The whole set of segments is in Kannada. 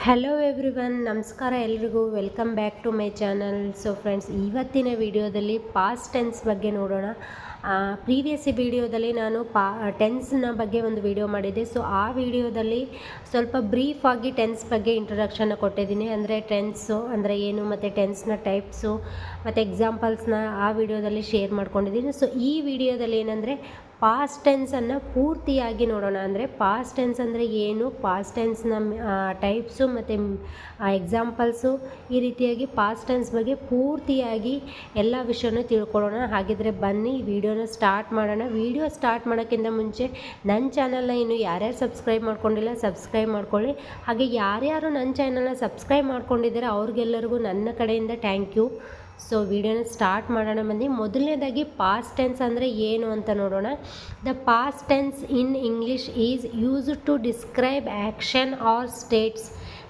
ಹಲೋ ಎವ್ರಿವನ್, ನಮಸ್ಕಾರ ಎಲ್ರಿಗೂ. Welcome back to my channel. So friends, ಇವತ್ತಿನ ವಿಡಿಯೋದಲ್ಲಿ ಪಾಸ್ಟ್ ಟೆನ್ಸ್ ಬಗ್ಗೆ ನೋಡೋಣ. ಪ್ರೀವಿಯಸ್ ವಿಡಿಯೋದಲ್ಲಿ ನಾನು ಟೆನ್ಸ್ನ ಬಗ್ಗೆ ಒಂದು ವಿಡಿಯೋ ಮಾಡಿದ್ದೆ. ಸೊ ಆ ವಿಡಿಯೋದಲ್ಲಿ ಸ್ವಲ್ಪ ಬ್ರೀಫಾಗಿ ಟೆನ್ಸ್ ಬಗ್ಗೆ ಇಂಟ್ರೊಡಕ್ಷನ್ನ ಕೊಟ್ಟಿದ್ದೀನಿ. ಅಂದರೆ ಟೆನ್ಸು ಅಂದರೆ ಏನು, ಮತ್ತು ಟೆನ್ಸ್ನ ಟೈಪ್ಸು ಮತ್ತು ಎಕ್ಸಾಂಪಲ್ಸ್ನ ಆ ವಿಡಿಯೋದಲ್ಲಿ ಶೇರ್ ಮಾಡ್ಕೊಂಡಿದ್ದೀನಿ. ಸೊ ಈ ವಿಡಿಯೋದಲ್ಲಿ ಏನಂದರೆ ಪಾಸ್ಟ್ ಟೆನ್ಸನ್ನು ಪೂರ್ತಿಯಾಗಿ ನೋಡೋಣ. ಅಂದರೆ ಪಾಸ್ಟ್ ಟೆನ್ಸ್ ಅಂದರೆ ಏನು, ಪಾಸ್ಟ್ ಟೆನ್ಸ್ನ ಟೈಪ್ಸು ಮತ್ತು ಎಕ್ಸಾಂಪಲ್ಸು, ಈ ರೀತಿಯಾಗಿ ಪಾಸ್ಟ್ ಟೆನ್ಸ್ ಬಗ್ಗೆ ಪೂರ್ತಿಯಾಗಿ ಎಲ್ಲ ವಿಷಯನೂ ತಿಳ್ಕೊಳ್ಳೋಣ. ಹಾಗಿದ್ರೆ ಬನ್ನಿ ವಿಡಿಯೋನ ಸ್ಟಾರ್ಟ್ ಮಾಡೋಣ. ವಿಡಿಯೋ ಸ್ಟಾರ್ಟ್ ಮಾಡೋಕ್ಕಿಂತ ಮುಂಚೆ ನನ್ನ ಚಾನಲ್ನ ಇನ್ನು ಯಾರ್ಯಾರು ಸಬ್ಸ್ಕ್ರೈಬ್ ಮಾಡ್ಕೊಂಡಿಲ್ಲ ಸಬ್ಸ್ಕ್ರೈಬ್ ಮಾಡ್ಕೊಳ್ಳಿ. ಹಾಗೆ ಯಾರ್ಯಾರು ನನ್ನ ಚಾನಲ್ನ ಸಬ್ಸ್ಕ್ರೈಬ್ ಮಾಡ್ಕೊಂಡಿದ್ದಾರೆ ಅವ್ರಿಗೆಲ್ಲರಿಗೂ ನನ್ನ ಕಡೆಯಿಂದ ಥ್ಯಾಂಕ್ ಯು. ಸೊ ವಿಡಿಯೋನ ಸ್ಟಾರ್ಟ್ ಮಾಡೋಣ ಬನ್ನಿ. ಮೊದಲನೇದಾಗಿ ಪಾಸ್ಟ್ ಟೆನ್ಸ್ ಅಂದರೆ ಏನು ಅಂತ ನೋಡೋಣ. The past tense in English is used to describe action or states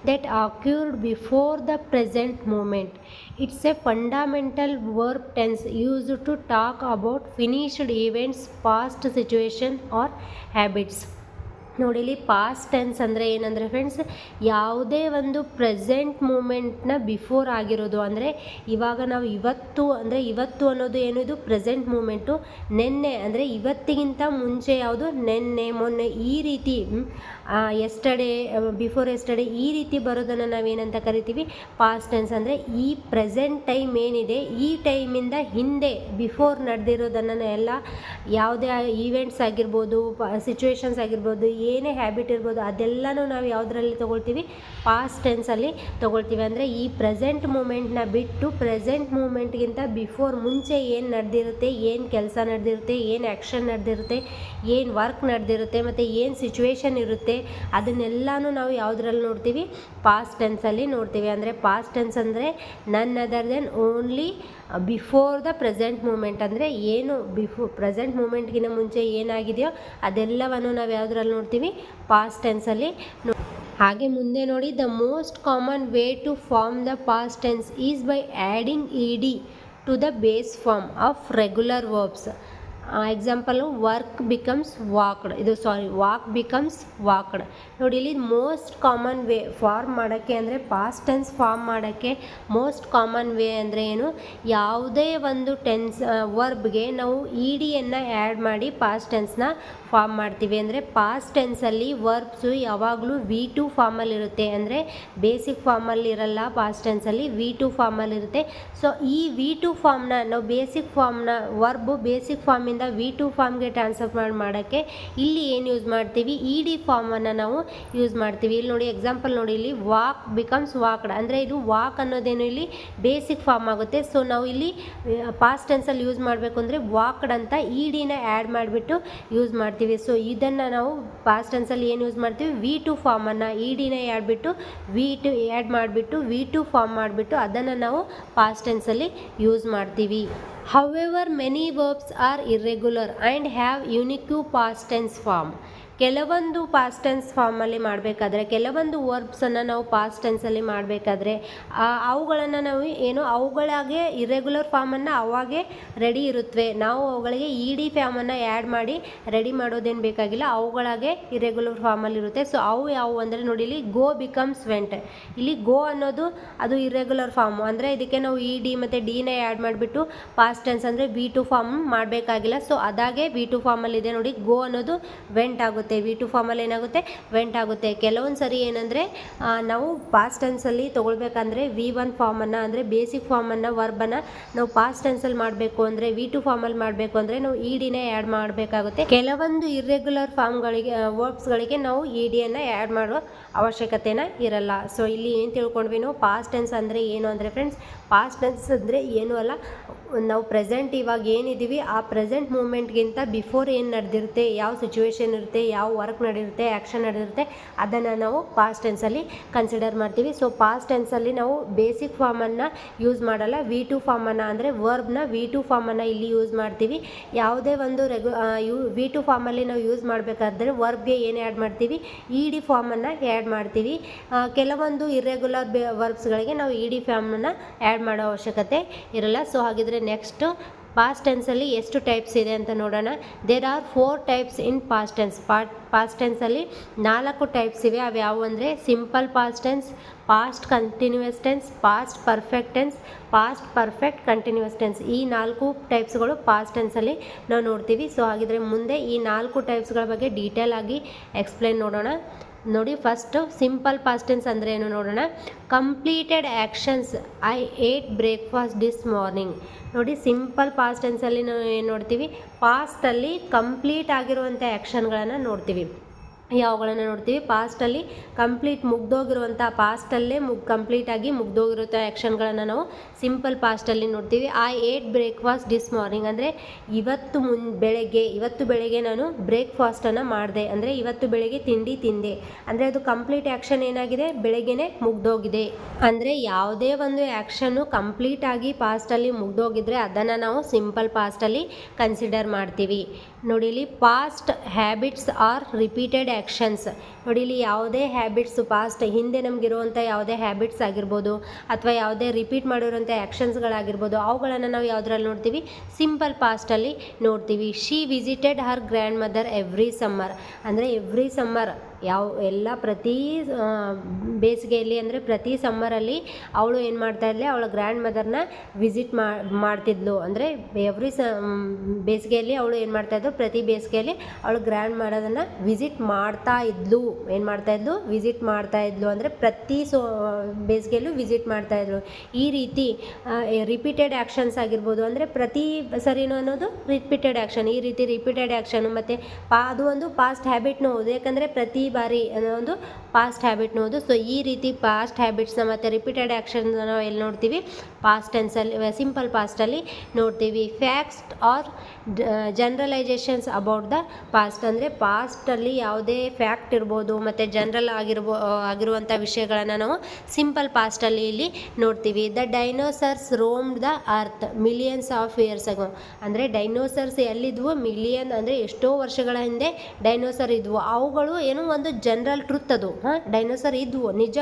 that occurred before the present moment. It's a fundamental verb tense used to talk about finished events, past situation or habits. ನೋಡಿ, ಇಲ್ಲಿ ಪಾಸ್ಟ್ ಟೆನ್ಸ್ ಅಂದರೆ ಏನಂದರೆ ಫ್ರೆಂಡ್ಸ್, ಯಾವುದೇ ಒಂದು ಪ್ರೆಸೆಂಟ್ ಮೂಮೆಂಟ್ನ ಬಿಫೋರ್ ಆಗಿರೋದು. ಅಂದರೆ ಇವಾಗ ನಾವು ಇವತ್ತು ಅಂದರೆ ಇವತ್ತು ಅನ್ನೋದು ಏನು, ಇದು ಪ್ರೆಸೆಂಟ್ ಮೂಮೆಂಟು. ನೆನ್ನೆ ಅಂದರೆ ಇವತ್ತಿಗಿಂತ ಮುಂಚೆ ಯಾವುದು, ನೆನ್ನೆ ಮೊನ್ನೆ, ಈ ರೀತಿ ಎಸ್ಟರ್ಡೇ, ಬಿಫೋರ್ ಎಸ್ಟರ್ಡೇ, ಈ ರೀತಿ ಬರೋದನ್ನು ನಾವೇನಂತ ಕರಿತೀವಿ, ಪಾಸ್ಟ್ ಟೆನ್ಸ್. ಅಂದರೆ ಈ ಪ್ರೆಸೆಂಟ್ ಟೈಮ್ ಏನಿದೆ, ಈ ಟೈಮಿಂದ ಹಿಂದೆ ಬಿಫೋರ್ ನಡೆದಿರೋದನ್ನು ಎಲ್ಲ, ಯಾವುದೇ ಈವೆಂಟ್ಸ್ ಆಗಿರ್ಬೋದು, ಸಿಚುವೇಶನ್ಸ್ ಆಗಿರ್ಬೋದು, ಏನೇ ಹ್ಯಾಬಿಟ್ ಇರ್ಬೋದು, ಅದೆಲ್ಲನೂ ನಾವು ಯಾವುದರಲ್ಲಿ ತೊಗೊಳ್ತೀವಿ, ಪಾಸ್ಟ್ ಟೆನ್ಸಲ್ಲಿ ತೊಗೊಳ್ತೀವಿ. ಅಂದರೆ ಈ ಪ್ರೆಸೆಂಟ್ ಮೂಮೆಂಟ್ನ ಬಿಟ್ಟು ಪ್ರೆಸೆಂಟ್ ಮೂಮೆಂಟ್ಗಿಂತ ಬಿಫೋರ್, ಮುಂಚೆ ಏನು ನಡೆದಿರುತ್ತೆ, ಏನು ಕೆಲಸ ನಡೆದಿರುತ್ತೆ, ಏನು ಆ್ಯಕ್ಷನ್ ನಡೆದಿರುತ್ತೆ, ಏನು ವರ್ಕ್ ನಡೆದಿರುತ್ತೆ, ಮತ್ತು ಏನು ಸಿಚುವೇಶನ್ ಇರುತ್ತೆ, ಅದನ್ನೆಲ್ಲನೂ ನಾವು ಯಾವುದ್ರಲ್ಲಿ ನೋಡ್ತೀವಿ, ಪಾಸ್ಟ್ ಟೆನ್ಸಲ್ಲಿ ನೋಡ್ತೀವಿ. ಅಂದರೆ ಪಾಸ್ಟ್ ಟೆನ್ಸ್ ಅಂದರೆ none other than only before the present moment. ಅಂದರೆ ಏನು ಪ್ರೆಸೆಂಟ್ ಮೂಮೆಂಟ್ಗಿಂತ ಮುಂಚೆ ಏನಾಗಿದೆಯೋ ಅದೆಲ್ಲವನ್ನು ನಾವು ಯಾವುದ್ರಲ್ಲಿ ನೋಡ್ತೀವಿ, ಪಾಸ್ಟ್ ಟೆನ್ಸಲ್ಲಿ. ಹಾಗೆ ಮುಂದೆ ನೋಡಿ, the most common way to form the past tense is by adding ED to the base form of regular verbs. Example, work becomes walked, walk becomes walked. ನೋಡಿ, ಇಲ್ಲಿ ಮೋಸ್ಟ್ ಕಾಮನ್ ವೇ ಫಾರ್ಮ್ ಮಾಡೋಕ್ಕೆ, ಅಂದರೆ ಪಾಸ್ಟ್ ಟೆನ್ಸ್ ಫಾರ್ಮ್ ಮಾಡೋಕ್ಕೆ ಮೋಸ್ಟ್ ಕಾಮನ್ ವೇ ಅಂದರೆ ಏನು, ಯಾವುದೇ ಒಂದು ಟೆನ್ಸ್ ವರ್ಬ್ಗೆ ನಾವು EDಯನ್ನು ಆ್ಯಡ್ ಮಾಡಿ ಪಾಸ್ಟ್ ಟೆನ್ಸ್ನ ಫಾರ್ಮ್ ಮಾಡ್ತೀವಿ. ಅಂದರೆ ಪಾಸ್ಟ್ ಟೆನ್ಸಲ್ಲಿ ವರ್ಬ್ಸು ಯಾವಾಗಲೂ V2 ಫಾರ್ಮಲ್ಲಿರುತ್ತೆ. ಅಂದರೆ ಬೇಸಿಕ್ ಫಾರ್ಮಲ್ಲಿ ಇರಲ್ಲ, ಪಾಸ್ಟ್ ಟೆನ್ಸಲ್ಲಿ V2 ಫಾರ್ಮಲ್ಲಿರುತ್ತೆ. ಸೊ ಈ V2 ಫಾರ್ಮ್ನ ನಾವು ಬೇಸಿಕ್ ಫಾರ್ಮ್ನ ವರ್ಬು ಬೇಸಿಕ್ ಫಾರ್ಮಿಂದ V2 ಫಾರ್ಮ್ಗೆ ಟ್ರಾನ್ಸ್ಫರ್ ಮಾಡೋಕ್ಕೆ ಇಲ್ಲಿ ಏನು ಯೂಸ್ ಮಾಡ್ತೀವಿ, ED ಫಾರ್ಮನ್ನು ನಾವು ಯೂಸ್ ಮಾಡ್ತೀವಿ. ಇಲ್ಲಿ ನೋಡಿ, ಎಕ್ಸಾಂಪಲ್ ನೋಡಿ, ಇಲ್ಲಿ ವಾಕ್ ಬಿಕಮ್ಸ್ ವಾಕ್ಡ್. ಅಂದರೆ ಇದು ವಾಕ್ ಅನ್ನೋದೇನು ಇಲ್ಲಿ ಬೇಸಿಕ್ ಫಾರ್ಮ್ ಆಗುತ್ತೆ. ಸೊ ನಾವು ಇಲ್ಲಿ ಪಾಸ್ಟ್ ಟೆನ್ಸಲ್ಲಿ ಯೂಸ್ ಮಾಡಬೇಕು ಅಂದರೆ ವಾಕ್ಡ್ ಅಂತ EDನ ಆ್ಯಡ್ ಮಾಡಿಬಿಟ್ಟು ಯೂಸ್ ಮಾಡ್ತೀವಿ. ಸೊ ಇದನ್ನು ನಾವು ಪಾಸ್ಟ್ ಟೆನ್ಸಲ್ಲಿ ಏನು ಯೂಸ್ ಮಾಡ್ತೀವಿ, V2 ಫಾರ್ಮನ್ನು EDನ ಆ್ಯಡ್ ಮಾಡಿಬಿಟ್ಟು V2 ಫಾರ್ಮ್ ಮಾಡಿಬಿಟ್ಟು ಅದನ್ನು ನಾವು ಪಾಸ್ಟ್ ಟೆನ್ಸಲ್ಲಿ ಯೂಸ್ ಮಾಡ್ತೀವಿ. However, many verbs are irregular and have unique past tense form. ಕೆಲವೊಂದು ಪಾಸ್ಟ್ ಟೆನ್ಸ್ ಫಾರ್ಮಲ್ಲಿ ಮಾಡಬೇಕಾದ್ರೆ, ಕೆಲವೊಂದು ವರ್ಬ್ಸನ್ನು ನಾವು ಪಾಸ್ಟ್ ಟೆನ್ಸಲ್ಲಿ ಮಾಡಬೇಕಾದ್ರೆ ಅವುಗಳನ್ನು ನಾವು ಅವುಗಳಾಗೆ ಇರೆಗ್ಯುಲರ್ ಫಾರ್ಮನ್ನು ಅವಾಗೇ ರೆಡಿ ಇರುತ್ತವೆ. ನಾವು ಅವುಗಳಿಗೆ ED ಫಾರ್ಮನ್ನು ಆ್ಯಡ್ ಮಾಡಿ ರೆಡಿ ಮಾಡೋದೇನು ಬೇಕಾಗಿಲ್ಲ, ಅವುಗಳಾಗೆ ಇರೆಗ್ಯುಲರ್ ಫಾರ್ಮಲ್ಲಿರುತ್ತೆ. ಸೊ ಅವು ಯಾವುವು ಅಂದರೆ ನೋಡಿ, ಇಲ್ಲಿ ಗೋ ಬಿಕಮ್ಸ್ ವೆಂಟ್. ಇಲ್ಲಿ ಗೋ ಅನ್ನೋದು ಅದು ಇರೆಗ್ಯುಲರ್ ಫಾರ್ಮು. ಅಂದರೆ ಇದಕ್ಕೆ ನಾವು ED ಮತ್ತು Dನ ಆ್ಯಡ್ ಮಾಡಿಬಿಟ್ಟು ಪಾಸ್ಟ್ ಟೆನ್ಸ್ ಅಂದರೆ V2 ಫಾರ್ಮ್ ಮಾಡಬೇಕಾಗಿಲ್ಲ. ಸೊ ಅದಾಗೆ V2 ಫಾರ್ಮಲ್ಲಿದೆ ನೋಡಿ, ಗೋ ಅನ್ನೋದು ವೆಂಟ್ ಆಗುತ್ತೆ. V2 ಫಾರ್ಮಲ್ಲಿ ಏನಾಗುತ್ತೆ, ವೆಂಟ್ ಆಗುತ್ತೆ. ಕೆಲವೊಂದು ಸರಿ ಏನಂದರೆ ನಾವು ಪಾಸ್ಟ್ ಟೆನ್ಸಲ್ಲಿ ತೊಗೊಳ್ಬೇಕಂದ್ರೆ V1 ಫಾರ್ಮನ್ನು, ಅಂದರೆ ಬೇಸಿಕ್ ಫಾರ್ಮನ್ನು, ವರ್ಬನ್ನು ನಾವು ಪಾಸ್ಟ್ ಟೆನ್ಸಲ್ಲಿ ಮಾಡಬೇಕು ಅಂದರೆ, V2 ಫಾರ್ಮಲ್ಲಿ ಮಾಡಬೇಕು ಅಂದರೆ ನಾವು EDನೇ ಆ್ಯಡ್ ಮಾಡಬೇಕಾಗುತ್ತೆ. ಕೆಲವೊಂದು ಇರ್ರೆಗ್ಯುಲರ್ ಫಾರ್ಮ್ಗಳಿಗೆ, ವರ್ಬ್ಸ್ಗಳಿಗೆ ನಾವು EDಯನ್ನು ಆ್ಯಡ್ ಮಾಡುವ ಅವಶ್ಯಕತೆನ ಇರಲ್ಲ. ಸೊ ಇಲ್ಲಿ ಏನು ತಿಳ್ಕೊಂಡ್ವಿ ನಾವು, ಪಾಸ್ಟ್ ಟೆನ್ಸ್ ಅಂದರೆ ಏನು ಅಂದರೆ ಫ್ರೆಂಡ್ಸ್, ಪಾಸ್ಟ್ ಟೆನ್ಸ್ ಅಂದರೆ ಏನೂ ಅಲ್ಲ, ನಾವು ಪ್ರೆಸೆಂಟ್ ಇವಾಗ ಏನಿದ್ದೀವಿ ಆ ಪ್ರೆಸೆಂಟ್ ಮೂಮೆಂಟ್ಗಿಂತ ಬಿಫೋರ್ ಏನು ನಡೆದಿರುತ್ತೆ, ಯಾವ ಸಿಚುವೇಶನ್ ಇರುತ್ತೆ, ಯಾವ ವರ್ಕ್ ನಡೆದಿರುತ್ತೆ, ಆ್ಯಕ್ಷನ್ ನಡೆದಿರುತ್ತೆ, ಅದನ್ನು ನಾವು ಪಾಸ್ಟ್ ಟೆನ್ಸಲ್ಲಿ ಕನ್ಸಿಡರ್ ಮಾಡ್ತೀವಿ. ಸೊ ಪಾಸ್ಟ್ ಟೆನ್ಸಲ್ಲಿ ನಾವು ಬೇಸಿಕ್ ಫಾರ್ಮನ್ನು ಯೂಸ್ ಮಾಡಲ್ಲ, V2 ಫಾರ್ಮನ್ನು ಅಂದರೆ ವರ್ಬ್ನ V2 ಫಾರ್ಮನ್ನು ಇಲ್ಲಿ ಯೂಸ್ ಮಾಡ್ತೀವಿ. ಯಾವುದೇ ಒಂದು V2 ಫಾರ್ಮಲ್ಲಿ ನಾವು ಯೂಸ್ ಮಾಡಬೇಕಾದ್ರೆ ವರ್ಬ್ಗೆ ಏನು ಆ್ಯಡ್ ಮಾಡ್ತೀವಿ, ED ಫಾರ್ಮನ್ನು ಆ್ಯಡ್ ಮಾಡ್ತೀವಿ. ಕೆಲವೊಂದು ಇರ್ರೆಗ್ಯುಲರ್ ವರ್ಬ್ಸ್ಗಳಿಗೆ ನಾವು ED ಫಾರ್ಮನ್ನು ಆ್ಯಡ್ ಮಾಡೋ ಅವಶ್ಯಕತೆ ಇರಲ್ಲ. ಸೊ ಹಾಗಿದ್ರೆ ನೆಕ್ಸ್ಟು ಪಾಸ್ಟ್ ಟೆನ್ಸಲ್ಲಿ ಎಷ್ಟು ಟೈಪ್ಸ್ ಇದೆ ಅಂತ ನೋಡೋಣ. There are 4 types in past tense. Past ಟೆನ್ಸಲ್ಲಿ 4 ಟೈಪ್ಸ್ ಇವೆ. ಅವು ಯಾವುವು ಅಂದರೆ simple past tense, past continuous tense, past perfect tense, past perfect continuous tense. ಈ 4 ಟೈಪ್ಸ್ಗಳು ಪಾಸ್ಟ್ ಟೆನ್ಸಲ್ಲಿ ನಾವು ನೋಡ್ತೀವಿ. ಸೊ ಹಾಗಿದ್ರೆ ಮುಂದೆ ಈ 4 ಟೈಪ್ಸ್ಗಳ ಬಗ್ಗೆ ಡೀಟೇಲ್ ಆಗಿ ಎಕ್ಸ್ಪ್ಲೈನ್ ನೋಡೋಣ. ನೋಡಿ, ಫಸ್ಟು ಸಿಂಪಲ್ ಪಾಸ್ಟ್ ಟೆನ್ಸ್ ಅಂದರೆ ಏನು ನೋಡೋಣ. Completed actions. I ate breakfast this morning. ನೋಡಿ, ಸಿಂಪಲ್ ಪಾಸ್ಟ್ ಟೆನ್ಸಲ್ಲಿ ನಾವು ಏನು ನೋಡ್ತೀವಿ, ಪಾಸ್ಟಲ್ಲಿ ಕಂಪ್ಲೀಟ್ ಆಗಿರುವಂಥ ಆ್ಯಕ್ಷನ್ಗಳನ್ನು ನೋಡ್ತೀವಿ. ಯಾವುಗಳನ್ನು ನೋಡ್ತೀವಿ, ಪಾಸ್ಟಲ್ಲಿ ಕಂಪ್ಲೀಟ್ ಮುಗ್ದೋಗಿರುವಂಥ, ಪಾಸ್ಟಲ್ಲೇ ಕಂಪ್ಲೀಟಾಗಿ ಮುಗ್ದೋಗಿರುವಂಥ ಆ್ಯಕ್ಷನ್ಗಳನ್ನು ನಾವು ಸಿಂಪಲ್ ಪಾಸ್ಟಲ್ಲಿ ನೋಡ್ತೀವಿ. I ate breakfast this morning ಅಂದರೆ ಇವತ್ತು ಬೆಳಗ್ಗೆ ನಾನು ಬ್ರೇಕ್ಫಾಸ್ಟನ್ನು ಮಾಡಿದೆ, ಅಂದರೆ ಇವತ್ತು ಬೆಳಗ್ಗೆ ತಿಂಡಿ ತಿಂದೆ ಅಂದರೆ ಅದು ಕಂಪ್ಲೀಟ್ ಆ್ಯಕ್ಷನ್ ಏನಾಗಿದೆ, ಬೆಳಗ್ಗೆನೇ ಮುಗ್ದೋಗಿದೆ. ಅಂದರೆ ಯಾವುದೇ ಒಂದು ಆ್ಯಕ್ಷನ್ನು ಕಂಪ್ಲೀಟಾಗಿ ಪಾಸ್ಟಲ್ಲಿ ಮುಗ್ದೋಗಿದ್ರೆ ಅದನ್ನು ನಾವು ಸಿಂಪಲ್ ಪಾಸ್ಟಲ್ಲಿ ಕನ್ಸಿಡರ್ ಮಾಡ್ತೀವಿ. ನೋಡಿ, ಇಲ್ಲಿ past habits or repeated actions. ನೋಡಿ, ಇಲ್ಲಿ ಯಾವುದೇ ಹ್ಯಾಬಿಟ್ಸು, ಪಾಸ್ಟ್ ಹಿಂದೆ ನಮಗಿರುವಂಥ ಯಾವುದೇ ಹ್ಯಾಬಿಟ್ಸ್ ಆಗಿರ್ಬೋದು ಅಥವಾ ಯಾವುದೇ ರಿಪೀಟ್ ಮಾಡಿರುವಂಥ ಆ್ಯಕ್ಷನ್ಸ್ಗಳಾಗಿರ್ಬೋದು, ಅವುಗಳನ್ನು ನಾವು ಯಾವುದ್ರಲ್ಲಿ ನೋಡ್ತೀವಿ, ಸಿಂಪಲ್ ಪಾಸ್ಟಲ್ಲಿ ನೋಡ್ತೀವಿ. She visited Har grand mother every summer. ಅಂದರೆ ಎವ್ರಿ ಸಮ್ಮರ್ ಪ್ರತಿ ಬೇಸಿಗೆಯಲ್ಲಿ ಅಂದರೆ ಪ್ರತಿ ಸಮ್ಮರಲ್ಲಿ ಅವಳು ಏನು ಮಾಡ್ತಾಯಿದ್ಲೆ, ಅವಳ ಗ್ರ್ಯಾಂಡ್ ಮದರ್ನ ವಿಸಿಟ್ ಮಾಡ್ತಿದ್ಲು. ಅಂದರೆ ಬೇಸಿಗೆಯಲ್ಲಿ ಅವಳು ಏನು ಮಾಡ್ತಾಯಿದ್ಲು, ಪ್ರತಿ ಬೇಸಿಗೆಯಲ್ಲಿ ಅವಳು ಗ್ರ್ಯಾಂಡ್ ಮದರನ್ನು ವಿಸಿಟ್ ಮಾಡ್ತಾಯಿದ್ಲು. ವಿಸಿಟ್ ಮಾಡ್ತಾಯಿದ್ಲು ಅಂದರೆ ಪ್ರತಿ ಬೇಸಿಗೆಯಲ್ಲೂ ವಿಸಿಟ್ ಮಾಡ್ತಾಯಿದ್ರು. ಈ ರೀತಿ ರಿಪೀಟೆಡ್ ಆ್ಯಕ್ಷನ್ಸ್ ಆಗಿರ್ಬೋದು, ಅಂದರೆ ಪ್ರತಿ ಸರಿನೂ ಅನ್ನೋದು ರಿಪೀಟೆಡ್ ಆ್ಯಕ್ಷನ್. ಈ ರೀತಿ ರಿಪೀಟೆಡ್ ಆ್ಯಕ್ಷನು ಮತ್ತು ಅದು ಒಂದು ಪಾಸ್ಟ್ ಹ್ಯಾಬಿಟ್ನೂ ಹೌದು, ಯಾಕಂದರೆ ಪ್ರತಿ ಬಾರಿ ಅನ್ನೋ ಒಂದು ಪಾಸ್ಟ್ ಹ್ಯಾಬಿಟ್ನೂ ಹೌದು. ಸೊ ಈ ರೀತಿ ಪಾಸ್ಟ್ ಹ್ಯಾಬಿಟ್ಸ್ನ ಮತ್ತು ರಿಪೀಟೆಡ್ ಆ್ಯಕ್ಷನ್ನ ನಾವು ಎಲ್ಲಿ ನೋಡ್ತೀವಿ, ಪಾಸ್ಟ್ ಟೆನ್ಸಲ್ಲಿ, ಸಿಂಪಲ್ ಪಾಸ್ಟಲ್ಲಿ ನೋಡ್ತೀವಿ. Facts or generalisations about the past. ಅಂದರೆ ಪಾಸ್ಟಲ್ಲಿ ಯಾವುದೇ ಫ್ಯಾಕ್ಟ್ ಇರ್ಬೋದು ಮತ್ತು ಜನರಲ್ ಆಗಿರುವಂಥ ವಿಷಯಗಳನ್ನು ನಾವು ಸಿಂಪಲ್ ಪಾಸ್ಟಲ್ಲಿ ಇಲ್ಲಿ ನೋಡ್ತೀವಿ. The dinosaurs roamed the earth millions of years ago. ಅಂದರೆ ಡೈನೋಸರ್ಸ್ ಎಲ್ಲಿದ್ವು, ಮಿಲಿಯನ್ ಅಂದರೆ ಎಷ್ಟೋ ವರ್ಷಗಳ ಹಿಂದೆ ಡೈನೋಸರ್ ಇದ್ವು. ಅವುಗಳು ಏನೋ ಒಂದು ಜನರಲ್ ಟ್ರುತ್, ಅದು ಡೈನೋಸರ್ ಇದ್ವು, ನಿಜ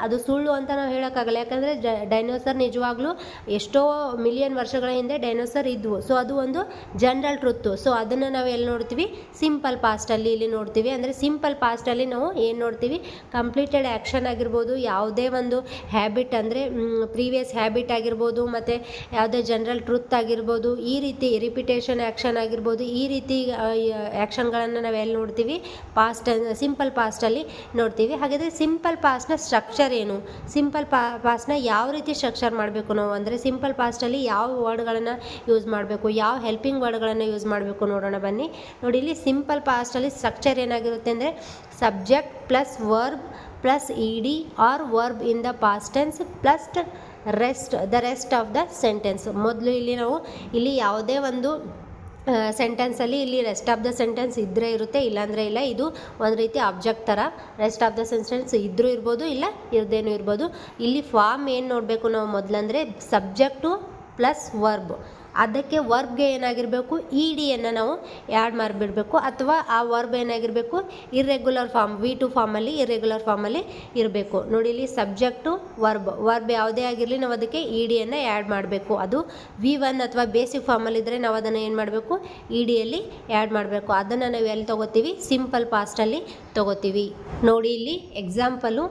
ಅದು ಸುಳ್ಳು ಅಂತ ನಾವು ಹೇಳೋಕ್ಕಾಗಲ್ಲ. ಯಾಕಂದರೆ ಡೈನೋಸರ್ ನಿಜವಾಗ್ಲೂ ಎಷ್ಟೋ ಮಿಲಿಯನ್ ವರ್ಷಗಳ ಹಿಂದೆ ಡೈನೋಸರ್ ಇದ್ವು. ಸೊ ಅದು ಒಂದು ಜನರಲ್ ಟ್ರುತ್ತು. ಸೊ ಅದನ್ನು ನಾವು ಎಲ್ಲಿ ನೋಡ್ತೀವಿ, ಸಿಂಪಲ್ ಪಾಸ್ಟಲ್ಲಿ ಇಲ್ಲಿ ನೋಡ್ತೀವಿ. ಅಂದರೆ ಸಿಂಪಲ್ ಪಾಸ್ಟಲ್ಲಿ ನಾವು ಏನು ನೋಡ್ತೀವಿ, ಕಂಪ್ಲೀಟೆಡ್ ಆ್ಯಕ್ಷನ್ ಆಗಿರ್ಬೋದು, ಯಾವುದೇ ಒಂದು ಹ್ಯಾಬಿಟ್ ಅಂದರೆ ಪ್ರೀವಿಯಸ್ ಹ್ಯಾಬಿಟ್ ಆಗಿರ್ಬೋದು, ಮತ್ತು ಯಾವುದೇ ಜನರಲ್ ಟ್ರುತ್ ಆಗಿರ್ಬೋದು, ಈ ರೀತಿ ರಿಪಿಟೇಷನ್ ಆ್ಯಕ್ಷನ್ ಆಗಿರ್ಬೋದು, ಈ ರೀತಿ ಆ್ಯಕ್ಷನ್ಗಳನ್ನು ನಾವು ಎಲ್ಲಿ ನೋಡ್ತೀವಿ, ಸಿಂಪಲ್ ಪಾಸ್ಟಲ್ಲಿ ನೋಡ್ತೀವಿ. ಹಾಗಾದರೆ ಸಿಂಪಲ್ ಪಾಸ್ಟ್ನ ಸ್ಟ್ರಕ್ಚರ್ ಏನು, ಸಿಂಪಲ್ ಪಾಸ್ಟ್ನ ಯಾವ ರೀತಿ ಸ್ಟ್ರಕ್ಚರ್ ಮಾಡಬೇಕು ನಾವು, ಅಂದರೆ ಸಿಂಪಲ್ ಪಾಸ್ಟಲ್ಲಿ ಯಾವ ವರ್ಡ್ಗಳನ್ನು ಯೂಸ್ ಮಾಡಬೇಕು, ಯಾವ ಹೆಲ್ಪಿಂಗ್ ವರ್ಡ್ಗಳನ್ನು ಯೂಸ್ ಮಾಡಬೇಕು ನೋಡೋಣ ಬನ್ನಿ. ನೋಡಿ, ಇಲ್ಲಿ ಸಿಂಪಲ್ ಪಾಸ್ಟಲ್ಲಿ ಸ್ಟ್ರಕ್ಚರ್ ಏನಾಗಿರುತ್ತೆ ಅಂದರೆ subject plus verb plus ED. Or verb in the past tense plus the rest of the sentence. ಮೊದಲು ಇಲ್ಲಿ ಯಾವುದೇ ಒಂದು ಸೆಂಟೆನ್ಸಲ್ಲಿ ಇಲ್ಲಿ ರೆಸ್ಟ್ ಆಫ್ ದ ಸೆಂಟೆನ್ಸ್ ಇದ್ದರೆ ಇರುತ್ತೆ, ಇಲ್ಲಾಂದರೆ ಇಲ್ಲ. ಇದು ಒಂದು ರೀತಿ ಆಬ್ಜೆಕ್ಟ್ ಥರ. ರೆಸ್ಟ್ ಆಫ್ ದ ಸೆಂಟೆನ್ಸ್ ಇದ್ದರೂ ಇರ್ಬೋದು, ಇಲ್ಲ ಇರದೇನೂ ಇರ್ಬೋದು. ಇಲ್ಲಿ ಫಾರ್ಮ್ ಏನು ನೋಡಬೇಕು ನಾವು ಮೊದಲಂದರೆ ಸಬ್ಜೆಕ್ಟು ಪ್ಲಸ್ ವರ್ಬ್. ಅದಕ್ಕೆ ವರ್ಬ್ಗೆ ಏನಾಗಿರಬೇಕು, ಇ.ಡಿಯನ್ನು ನಾವು ಆ್ಯಡ್ ಮಾಡಿಬಿಡಬೇಕು. ಅಥವಾ ಆ ವರ್ಬ್ ಏನಾಗಿರಬೇಕು, ಇರ್ರೆಗ್ಯುಲರ್ ಫಾರ್ಮ್, V2 ಫಾರ್ಮಲ್ಲಿ ಇರ್ರೆಗ್ಯುಲರ್ ಫಾರ್ಮಲ್ಲಿ ಇರಬೇಕು. ನೋಡಿ, ಇಲ್ಲಿ ಸಬ್ಜೆಕ್ಟು ವರ್ಬ್ ಯಾವುದೇ ಆಗಿರಲಿ ನಾವು ಅದಕ್ಕೆ ಇ.ಡಿಯನ್ನು ಆ್ಯಡ್ ಮಾಡಬೇಕು. ಅದು V1 ಅಥವಾ ಬೇಸಿಕ್ ಫಾರ್ಮಲ್ಲಿದ್ದರೆ ನಾವು ಅದನ್ನು ಏನು ಮಾಡಬೇಕು, ಇ.ಡಿಯಲ್ಲಿ ಆ್ಯಡ್ ಮಾಡಬೇಕು. ಅದನ್ನು ನಾವು ಎಲ್ಲಿ ತೊಗೋತೀವಿ, ಸಿಂಪಲ್ ಪಾಸ್ಟಲ್ಲಿ ತೊಗೋತೀವಿ. ನೋಡಿ, ಇಲ್ಲಿ example,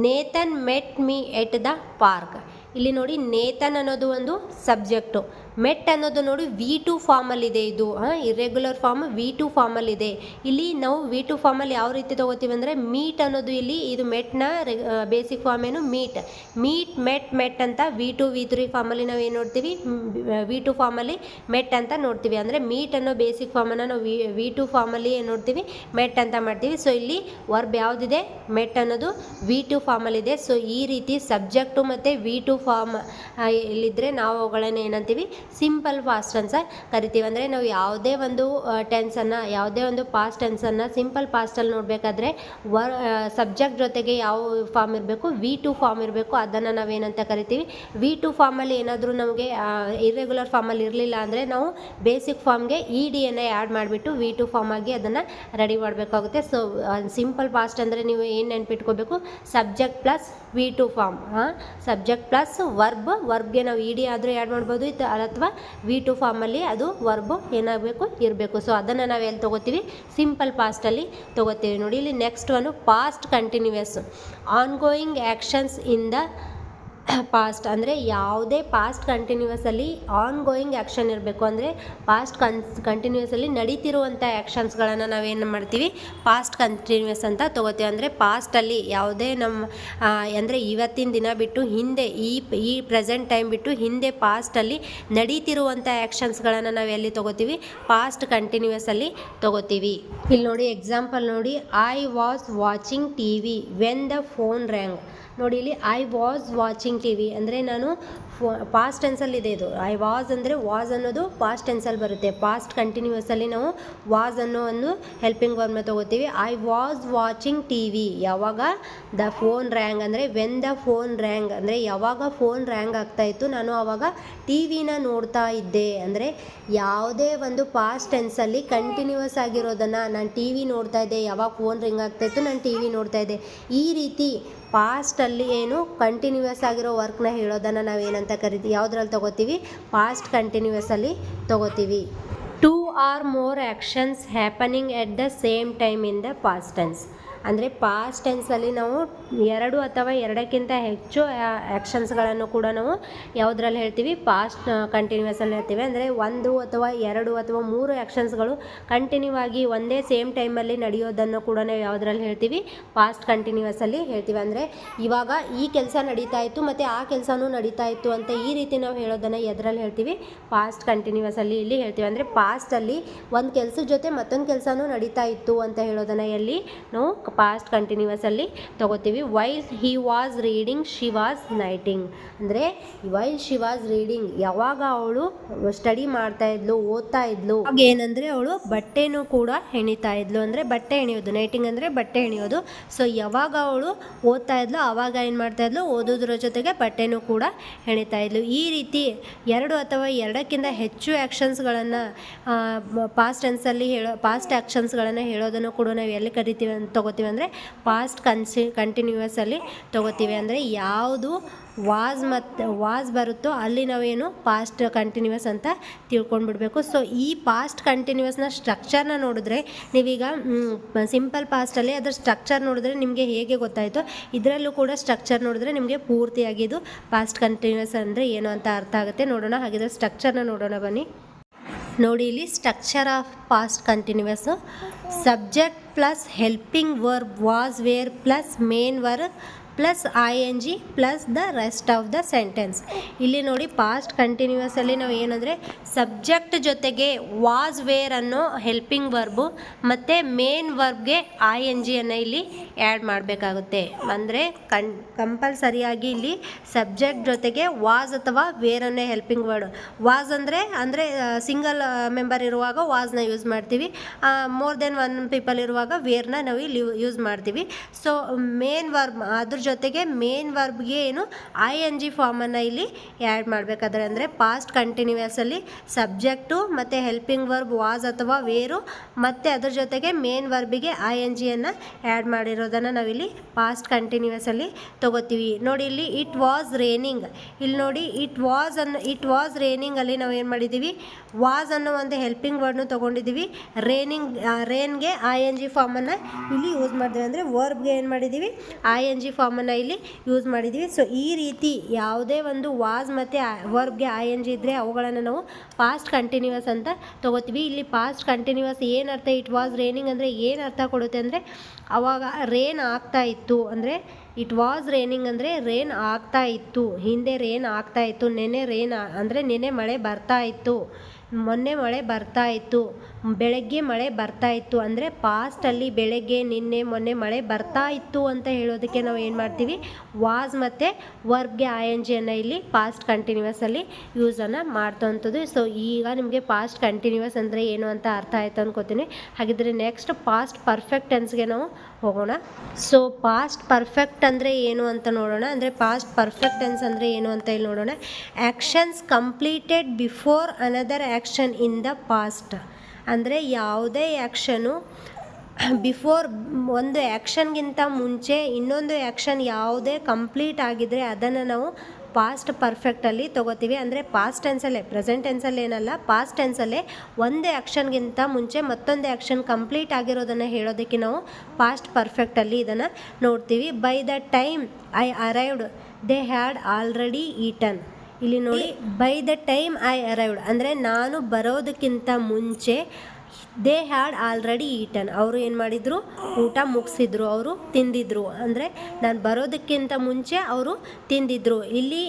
Nathan met me at the park. ಇಲ್ಲಿ ನೋಡಿ, ನೇತನ್ ಅನ್ನೋದು ಒಂದು ಸಬ್ಜೆಕ್ಟು, ಮೆಟ್ ಅನ್ನೋದು ನೋಡಿ V2 ಫಾರ್ಮಲ್ಲಿದೆ. ಇದು ಇರ್ರೆಗ್ಯುಲರ್ ಫಾರ್ಮ್ V2 ಫಾರ್ಮಲ್ಲಿದೆ. ಇಲ್ಲಿ ನಾವು V2 ಫಾರ್ಮಲ್ಲಿ ಯಾವ ರೀತಿ ತೊಗೋತೀವಿ ಅಂದರೆ ಮೀಟ್ ಅನ್ನೋದು, ಇಲ್ಲಿ ಇದು ಮೆಟ್ನ ಬೇಸಿಕ್ ಫಾರ್ಮ್ ಏನು, ಮೀಟ್ ಮೆಟ್ ಅಂತ V2 V3 ಫಾರ್ಮಲ್ಲಿ ನಾವು ಏನು ನೋಡ್ತೀವಿ, V2 ಫಾರ್ಮಲ್ಲಿ ಮೆಟ್ ಅಂತ ನೋಡ್ತೀವಿ. ಅಂದರೆ ಮೀಟ್ ಅನ್ನೋ ಬೇಸಿಕ್ ಫಾರ್ಮನ್ನು ನಾವು V2 ಫಾರ್ಮಲ್ಲಿ ಏನು ನೋಡ್ತೀವಿ, ಮೆಟ್ ಅಂತ ಮಾಡ್ತೀವಿ. ಸೊ ಇಲ್ಲಿ ವರ್ಬ್ ಯಾವುದಿದೆ, ಮೆಟ್ ಅನ್ನೋದು V2 ಫಾರ್ಮಲ್ಲಿದೆ. ಸೊ ಈ ರೀತಿ ಸಬ್ಜೆಕ್ಟು ಮತ್ತು V2 ಫಾರ್ಮ್ ಇಲ್ಲಿದ್ದರೆ ನಾವು ಅವುಗಳನ್ನು ಏನಂತೀವಿ, ಸಿಂಪಲ್ ಪಾಸ್ಟ್ ಅಂತ ಕರಿತೀವಿ. ಅಂದರೆ ನಾವು ಯಾವುದೇ ಒಂದು ಟೆನ್ಸನ್ನು, ಯಾವುದೇ ಒಂದು ಪಾಸ್ಟ್ ಟೆನ್ಸನ್ನು ಸಿಂಪಲ್ ಪಾಸ್ಟಲ್ಲಿ ನೋಡಬೇಕಾದ್ರೆ ಸಬ್ಜೆಕ್ಟ್ ಜೊತೆಗೆ ಯಾವ ಫಾರ್ಮ್ ಇರಬೇಕು, V2 ಫಾರ್ಮ್ ಇರಬೇಕು. ಅದನ್ನು ನಾವೇನಂತ ಕರಿತೀವಿ, V2 ಫಾರ್ಮಲ್ಲಿ ಏನಾದರೂ ನಮಗೆ ಇರ್ರೆಗ್ಯುಲರ್ ಫಾರ್ಮಲ್ಲಿ ಇರಲಿಲ್ಲ ಅಂದರೆ ನಾವು ಬೇಸಿಕ್ ಫಾರ್ಮ್ಗೆ ಇ.ಡಿಯನ್ನು ಆ್ಯಡ್ ಮಾಡಿಬಿಟ್ಟು V2 ಫಾರ್ಮ್ ಆಗಿ ಅದನ್ನು ರೆಡಿ ಮಾಡಬೇಕಾಗುತ್ತೆ. ಸೊ ಸಿಂಪಲ್ ಪಾಸ್ಟ್ ಅಂದರೆ ನೀವು ಏನು ನೆನಪಿಟ್ಕೋಬೇಕು, subject plus V2 form, subject plus ವರ್ಬ್ಗೆ ನಾವು ಇ.ಡಿ ಆದರೂ ಆ್ಯಡ್ ಮಾಡ್ಬೋದು, ಅಥವಾ V2 ಫಾರ್ಮಲ್ಲಿ ಅದು ವರ್ಬು ಏನಾಗಬೇಕು ಇರಬೇಕು. ಸೊ ಅದನ್ನು ನಾವು ಎಲ್ಲಿ ತೊಗೋತೀವಿ, ಸಿಂಪಲ್ ಪಾಸ್ಟಲ್ಲಿ ತೊಗೋತೀವಿ. ನೋಡಿ ಇಲ್ಲಿ next one past continuous. Ongoing actions in the past ಅಂದರೆ ಯಾವುದೇ ಪಾಸ್ಟ್ ಕಂಟಿನ್ಯೂಸಲ್ಲಿ ಆನ್ಗೋಯಿಂಗ್ ಆ್ಯಕ್ಷನ್ ಇರಬೇಕು. ಅಂದರೆ ಪಾಸ್ಟ್ ಕಂಟಿನ್ಯೂಸಲ್ಲಿ ನಡೀತಿರುವಂಥ ಆ್ಯಕ್ಷನ್ಸ್ಗಳನ್ನು ನಾವೇನು ಮಾಡ್ತೀವಿ, ಪಾಸ್ಟ್ ಕಂಟಿನ್ಯೂಸ್ ಅಂತ ತೊಗೋತೀವಿ. ಅಂದರೆ ಪಾಸ್ಟಲ್ಲಿ ಯಾವುದೇ ನಮ್ಮ ಅಂದರೆ ಇವತ್ತಿನ ದಿನ ಬಿಟ್ಟು ಹಿಂದೆ ಈ ಪ್ರೆಸೆಂಟ್ ಟೈಮ್ ಬಿಟ್ಟು ಹಿಂದೆ ಪಾಸ್ಟಲ್ಲಿ ನಡೀತಿರುವಂಥ ಆ್ಯಕ್ಷನ್ಸ್ಗಳನ್ನು ನಾವು ಎಲ್ಲಿ ತೊಗೋತೀವಿ, ಪಾಸ್ಟ್ ಕಂಟಿನ್ಯೂಸಲ್ಲಿ ತೊಗೋತೀವಿ. ಇಲ್ಲಿ ನೋಡಿ ಎಕ್ಸಾಂಪಲ್ ನೋಡಿ, I was watching TV when the phone ರ್ಯಾಂಗ್. ನೋಡಿ ಇಲ್ಲಿ ಐ ವಾಸ್ ವಾಚಿಂಗ್ TV ಅಂದರೆ ನಾನು ಪಾಸ್ಟ್ ಟೆನ್ಸಲ್ಲಿ ಇದೆ. ಇದು ಐ ವಾಸ್ ಅಂದರೆ ವಾಸ್ ಅನ್ನೋದು ಪಾಸ್ಟ್ ಟೆನ್ಸಲ್ಲಿ ಬರುತ್ತೆ. ಪಾಸ್ಟ್ ಕಂಟಿನ್ಯೂಸಲ್ಲಿ ನಾವು ವಾಸ್ ಅನ್ನೋ ಒಂದು ಹೆಲ್ಪಿಂಗ್ ವರ್ಬ್ನ ತೊಗೋತೀವಿ. ಐ ವಾಸ್ ವಾಚಿಂಗ್ TV ಯಾವಾಗ ದ ಫೋನ್ ರ್ಯಾಂಗ್ ಅಂದರೆ ವೆನ್ ದ ಫೋನ್ ರ್ಯಾಂಗ್ ಅಂದರೆ ಯಾವಾಗ ಫೋನ್ ರ್ಯಾಂಗ್ ಆಗ್ತಾಯಿತ್ತು ನಾನು ಆವಾಗ TVನ ನೋಡ್ತಾ ಇದ್ದೆ. ಅಂದರೆ ಯಾವುದೇ ಒಂದು ಪಾಸ್ಟ್ ಟೆನ್ಸಲ್ಲಿ ಕಂಟಿನ್ಯೂಸ್ ಆಗಿರೋದನ್ನು ನಾನು TV ನೋಡ್ತಾ ಇದ್ದೆ, ಯಾವಾಗ ಫೋನ್ ರಿಂಗ್ ಆಗ್ತಾಯಿತ್ತು ನಾನು TV ನೋಡ್ತಾ ಇದ್ದೆ. ಈ ರೀತಿ ಪಾಸ್ಟಲ್ಲಿ ಏನು ಕಂಟಿನ್ಯೂಯಸ್ ಆಗಿರೋ ವರ್ಕ್ನ ಹೇಳೋದನ್ನು ನಾವು ಏನಂತ ಕರಿತೀವಿ, ಯಾವುದ್ರಲ್ಲಿ ತೊಗೋತೀವಿ, ಪಾಸ್ಟ್ ಕಂಟಿನ್ಯೂಯಸಲ್ಲಿ ತೊಗೋತೀವಿ. 2 or more actions happening at the same time in the past tense. ಅಂದರೆ ಪಾಸ್ಟ್ ಟೆನ್ಸಲ್ಲಿ ನಾವು 2 ಅಥವಾ 2ಕ್ಕಿಂತ ಹೆಚ್ಚು ಆ್ಯಕ್ಷನ್ಸ್ಗಳನ್ನು ಕೂಡ ನಾವು ಯಾವುದ್ರಲ್ಲಿ ಹೇಳ್ತೀವಿ, ಪಾಸ್ಟ್ ಕಂಟಿನ್ಯೂಸಲ್ಲಿ ಹೇಳ್ತೀವಿ. ಅಂದರೆ 1 ಅಥವಾ 2 ಅಥವಾ 3 ಆ್ಯಕ್ಷನ್ಸ್ಗಳು ಕಂಟಿನ್ಯೂ ಆಗಿ ಒಂದೇ ಸೇಮ್ ಟೈಮಲ್ಲಿ ನಡೆಯೋದನ್ನು ಕೂಡ ನಾವು ಯಾವುದ್ರಲ್ಲಿ ಹೇಳ್ತೀವಿ, ಪಾಸ್ಟ್ ಕಂಟಿನ್ಯೂಸಲ್ಲಿ ಹೇಳ್ತೀವಿ. ಅಂದರೆ ಇವಾಗ ಈ ಕೆಲಸ ನಡೀತಾ ಇತ್ತು ಮತ್ತು ಆ ಕೆಲಸನೂ ನಡೀತಾ ಇತ್ತು ಅಂತ ಈ ರೀತಿ ನಾವು ಹೇಳೋದನ್ನು ಎದರಲ್ಲಿ ಹೇಳ್ತೀವಿ, ಪಾಸ್ಟ್ ಕಂಟಿನ್ಯೂಸಲ್ಲಿ ಇಲ್ಲಿ ಹೇಳ್ತೀವಿ. ಅಂದರೆ ಪಾಸ್ಟಲ್ಲಿ ಒಂದು ಕೆಲಸದ ಜೊತೆ ಮತ್ತೊಂದು ಕೆಲಸನೂ ನಡೀತಾ ಇತ್ತು ಅಂತ ಹೇಳೋದನ್ನು ಎಲ್ಲಿ ನಾವು ಪಾಸ್ಟ್ ಕಂಟಿನ್ಯೂಸಲ್ಲಿ ತೊಗೋತೀವಿ. While he was reading she was knitting ಅಂದರೆ ವೈಲ್ ಶಿ ವಾಸ್ ರೀಡಿಂಗ್ ಯಾವಾಗ ಅವಳು ಸ್ಟಡಿ ಮಾಡ್ತಾ ಇದ್ಲು, ಓದ್ತಾ ಇದ್ಲು, ಆಗ ಏನಂದರೆ ಅವಳು ಬಟ್ಟೆನೂ ಕೂಡ ಹೆಣಿತಾ ಇದ್ಲು. ಅಂದರೆ ಬಟ್ಟೆ ಹೆಣಿಯೋದು, ನೈಟಿಂಗ್ ಅಂದರೆ ಬಟ್ಟೆ ಹೆಣಿಯೋದು. ಸೊ ಯಾವಾಗ ಅವಳು ಓದ್ತಾ ಇದ್ಲು ಆವಾಗ ಏನು ಮಾಡ್ತಾ ಇದ್ಲು, ಓದೋದ್ರ ಜೊತೆಗೆ ಬಟ್ಟೆನೂ ಕೂಡ ಹೆಣಿತಾ ಇದ್ಲು. ಈ ರೀತಿ 2 ಅಥವಾ 2ಕ್ಕಿಂತ ಹೆಚ್ಚು ಆ್ಯಕ್ಷನ್ಸ್ಗಳನ್ನು ಪಾಸ್ಟ್ ಟೆನ್ಸಲ್ಲಿ ಪಾಸ್ಟ್ ಆ್ಯಕ್ಷನ್ಸ್ಗಳನ್ನು ಹೇಳೋದನ್ನು ಕೂಡ ನಾವು ಎಲ್ಲಿ ಕರಿತೀವಿ ಅಂತ ತೊಗೋತೀವಿ ಅಂದರೆ ಪಾಸ್ಟ್ ಕಂಟಿನ್ಯೂಸಲ್ಲಿ ತೊಗೋತೀವಿ. ಅಂದರೆ ಯಾವುದು ವಾಸ್ ಬರುತ್ತೋ ಅಲ್ಲಿ ನಾವೇನು ಪಾಸ್ಟ್ ಕಂಟಿನ್ಯೂಸ್ ಅಂತ ತಿಳ್ಕೊಂಡ್ಬಿಡ್ಬೇಕು. ಸೊ ಈ ಪಾಸ್ಟ್ ಕಂಟಿನ್ಯೂಸ್ನ ಸ್ಟ್ರಕ್ಚರ್ನ ನೋಡಿದ್ರೆ ನೀವೀಗ ಸಿಂಪಲ್ ಪಾಸ್ಟಲ್ಲಿ ಅದರ ಸ್ಟ್ರಕ್ಚರ್ ನೋಡಿದ್ರೆ ನಿಮಗೆ ಹೇಗೆ ಗೊತ್ತಾಯಿತು, ಇದರಲ್ಲೂ ಕೂಡ ಸ್ಟ್ರಕ್ಚರ್ ನೋಡಿದ್ರೆ ನಿಮಗೆ ಪೂರ್ತಿಯಾಗಿದ್ದು ಪಾಸ್ಟ್ ಕಂಟಿನ್ಯೂಸ್ ಅಂದರೆ ಏನು ಅಂತ ಅರ್ಥ ಆಗುತ್ತೆ. ನೋಡೋಣ, ಹಾಗಿದ್ರೆ ಸ್ಟ್ರಕ್ಚರ್ನ ನೋಡೋಣ ಬನ್ನಿ. ನೋಡಿ ಇಲ್ಲಿ structure of past continuous, subject plus helping verb was were plus main verb plus ING plus the rest of the sentence. ಇಲ್ಲಿ ನೋಡಿ ಪಾಸ್ಟ್ ಕಂಟಿನ್ಯೂಸಲ್ಲಿ ನಾವು ಏನಂದರೆ ಸಬ್ಜೆಕ್ಟ್ ಜೊತೆಗೆ ವಾಸ್ ವೇರ್ ಅನ್ನೋ ಹೆಲ್ಪಿಂಗ್ ವರ್ಬು ಮತ್ತು ಮೇನ್ ವರ್ಬ್ಗೆ ING ಅನ್ನು ಇಲ್ಲಿ ಆ್ಯಡ್ ಮಾಡಬೇಕಾಗುತ್ತೆ. ಅಂದರೆ ಕಂಪಲ್ಸರಿಯಾಗಿ ಇಲ್ಲಿ ಸಬ್ಜೆಕ್ಟ್ ಜೊತೆಗೆ ವಾಸ್ ಅಥವಾ ವೇರ್ ಅನ್ನೋ ಹೆಲ್ಪಿಂಗ್ ವರ್ಡ್. ವಾಸ್ ಅಂದರೆ ಸಿಂಗಲ್ ಮೆಂಬರ್ ಇರುವಾಗ ವಾಸ್ನ ಯೂಸ್ ಮಾಡ್ತೀವಿ, ಮೋರ್ ದೆನ್ 1 ಪೀಪಲ್ ಇರುವಾಗ ವೇರ್ನ ನಾವು ಇಲ್ಲಿ ಯೂಸ್ ಮಾಡ್ತೀವಿ. ಸೊ ಮೇನ್ ವರ್ಬ್ ಅದ್ರ ಜೊತೆಗೆ ಮೇನ್ ವರ್ಬ್ಗೆ ಏನು ING ಫಾರ್ಮನ್ನು ಇಲ್ಲಿ ಆ್ಯಡ್ ಮಾಡಬೇಕಾದ್ರೆ ಅಂದರೆ ಪಾಸ್ಟ್ ಕಂಟಿನ್ಯೂಸಲ್ಲಿ ಸಬ್ಜೆಕ್ಟು ಮತ್ತು ಹೆಲ್ಪಿಂಗ್ ವರ್ಬ್ ವಾಸ್ ಅಥವಾ ವೇರು ಮತ್ತು ಅದ್ರ ಜೊತೆಗೆ ಮೇನ್ ವರ್ಬಿಗೆ ING ಅನ್ನು ಆ್ಯಡ್ ಮಾಡಿರೋದನ್ನು ನಾವಿಲ್ಲಿ ಪಾಸ್ಟ್ ಕಂಟಿನ್ಯೂಸಲ್ಲಿ ತೊಗೋತೀವಿ. ನೋಡಿ ಇಲ್ಲಿ ಇಟ್ ವಾಸ್ ರೇನಿಂಗ್, ಇಲ್ಲಿ ನೋಡಿ ಇಟ್ ವಾಸ್ ರೇನಿಂಗ್ ಅಲ್ಲಿ ನಾವು ಏನು ಮಾಡಿದ್ದೀವಿ, ವಾಸ್ ಅನ್ನೋ ಒಂದು ಹೆಲ್ಪಿಂಗ್ ವರ್ಡ್ನು ತೊಗೊಂಡಿದ್ದೀವಿ. ರೇನ್ಗೆ ING ಫಾರ್ಮನ್ನು ಇಲ್ಲಿ ಯೂಸ್ ಮಾಡಿದ್ವಿ. ಅಂದರೆ ವರ್ಬ್ಗೆ ಏನು ಮಾಡಿದ್ದೀವಿ, ING ಫಾರ್ಮನ್ನು ಇಲ್ಲಿ ಯೂಸ್ ಮಾಡಿದ್ದೀವಿ. ಸೊ ಈ ರೀತಿ ಯಾವುದೇ ಒಂದು ವಾಸ್ ಮತ್ತು ವರ್ಬ್ಗೆ ING ಇದ್ದರೆ ಅವುಗಳನ್ನು ನಾವು ಪಾಸ್ಟ್ ಕಂಟಿನ್ಯೂಸ್ ಅಂತ ತೊಗೋತೀವಿ. ಇಲ್ಲಿ ಪಾಸ್ಟ್ ಕಂಟಿನ್ಯೂಸ್ ಏನರ್ಥ, ಇಟ್ ವಾಸ್ ರೇನಿಂಗ್ ಅಂದರೆ ಏನು ಅರ್ಥ ಕೊಡುತ್ತೆ ಅಂದರೆ ಆವಾಗ ರೇನ್ ಆಗ್ತಾ ಇತ್ತು. ಅಂದರೆ ಇಟ್ ವಾಸ್ ರೇನಿಂಗ್ ಅಂದರೆ ರೇನ್ ಆಗ್ತಾ ಇತ್ತು, ಹಿಂದೆ ರೇನ್ ಆಗ್ತಾ ಇತ್ತು. ನೆನೆ ಮಳೆ ಬರ್ತಾ ಇತ್ತು, ಮೊನ್ನೆ ಮಳೆ ಬರ್ತಾ ಇತ್ತು, ಬೆಳಗ್ಗೆ ಮಳೆ ಬರ್ತಾ ಇತ್ತು. ಅಂದರೆ ಪಾಸ್ಟಲ್ಲಿ ಬೆಳಗ್ಗೆ ನಿನ್ನೆ ಮೊನ್ನೆ ಮಳೆ ಬರ್ತಾ ಇತ್ತು ಅಂತ ಹೇಳೋದಕ್ಕೆ ನಾವು ಏನು ಮಾಡ್ತೀವಿ, ವಾಸ್ ಮತ್ತು ವರ್ಬ್ಗೆ ING ಅನ್ನು ಇಲ್ಲಿ ಪಾಸ್ಟ್ ಕಂಟಿನ್ಯೂಸಲ್ಲಿ ಯೂಸನ್ನು ಮಾಡ್ತವಂಥದ್ದು. ಸೊ ಈಗ ನಿಮಗೆ ಪಾಸ್ಟ್ ಕಂಟಿನ್ಯೂಸ್ ಅಂದರೆ ಏನು ಅಂತ ಅರ್ಥ ಆಯಿತು ಅನ್ಕೋತೀನಿ. ಹಾಗಿದ್ರೆ ನೆಕ್ಸ್ಟ್ ಪಾಸ್ಟ್ ಪರ್ಫೆಕ್ಟ್ ಟೆನ್ಸ್ಗೆ ನಾವು ಹೋಗೋಣ. ಸೊ ಪಾಸ್ಟ್ ಪರ್ಫೆಕ್ಟ್ ಅಂದರೆ ಏನು ಅಂತ ನೋಡೋಣ. ಅಂದರೆ ಪಾಸ್ಟ್ ಪರ್ಫೆಕ್ಟ್ ಟೆನ್ಸ್ ಅಂದರೆ ಏನು ಅಂತ ಇಲ್ಲಿ ನೋಡೋಣ. Actions completed before another action in the past. ಅಂದರೆ ಯಾವುದೇ ಆ್ಯಕ್ಷನು ಬಿಫೋರ್ ಒಂದು ಆ್ಯಕ್ಷನ್ಗಿಂತ ಮುಂಚೆ ಇನ್ನೊಂದು ಆ್ಯಕ್ಷನ್ ಯಾವುದೇ ಕಂಪ್ಲೀಟ್ ಆಗಿದ್ದರೆ ಅದನ್ನು ನಾವು ಪಾಸ್ಟ್ ಪರ್ಫೆಕ್ಟಲ್ಲಿ ತೊಗೋತೀವಿ. ಅಂದರೆ ಪಾಸ್ಟ್ ಟೆನ್ಸಲ್ಲೇ, ಪ್ರೆಸೆಂಟ್ ಟೆನ್ಸಲ್ಲಿ ಏನಲ್ಲ, ಪಾಸ್ಟ್ ಟೆನ್ಸಲ್ಲೇ ಒಂದೇ ಆ್ಯಕ್ಷನ್ಗಿಂತ ಮುಂಚೆ ಮತ್ತೊಂದು ಆ್ಯಕ್ಷನ್ ಕಂಪ್ಲೀಟ್ ಆಗಿರೋದನ್ನು ಹೇಳೋದಕ್ಕೆ ನಾವು ಪಾಸ್ಟ್ ಪರ್ಫೆಕ್ಟಲ್ಲಿ ಇದನ್ನು ನೋಡ್ತೀವಿ. By the time I arrived they had already eaten. ಇಲ್ಲಿ ನೋಡಿ, by the time I arrived ಅಂದರೆ ನಾನು ಬರೋದಕ್ಕಿಂತ ಮುಂಚೆ ದೇ ಹ್ಯಾಡ್ ಆಲ್ರೆಡಿ ಈಟನ್, ಅವರು ಏನು ಮಾಡಿದರು, ಊಟ ಮುಗಿಸಿದ್ರು, ಅವರು ತಿಂದಿದ್ರು. ಅಂದರೆ ನಾನು ಬರೋದಕ್ಕಿಂತ ಮುಂಚೆ ಅವರು ತಿಂದಿದ್ರು. ಇಲ್ಲಿ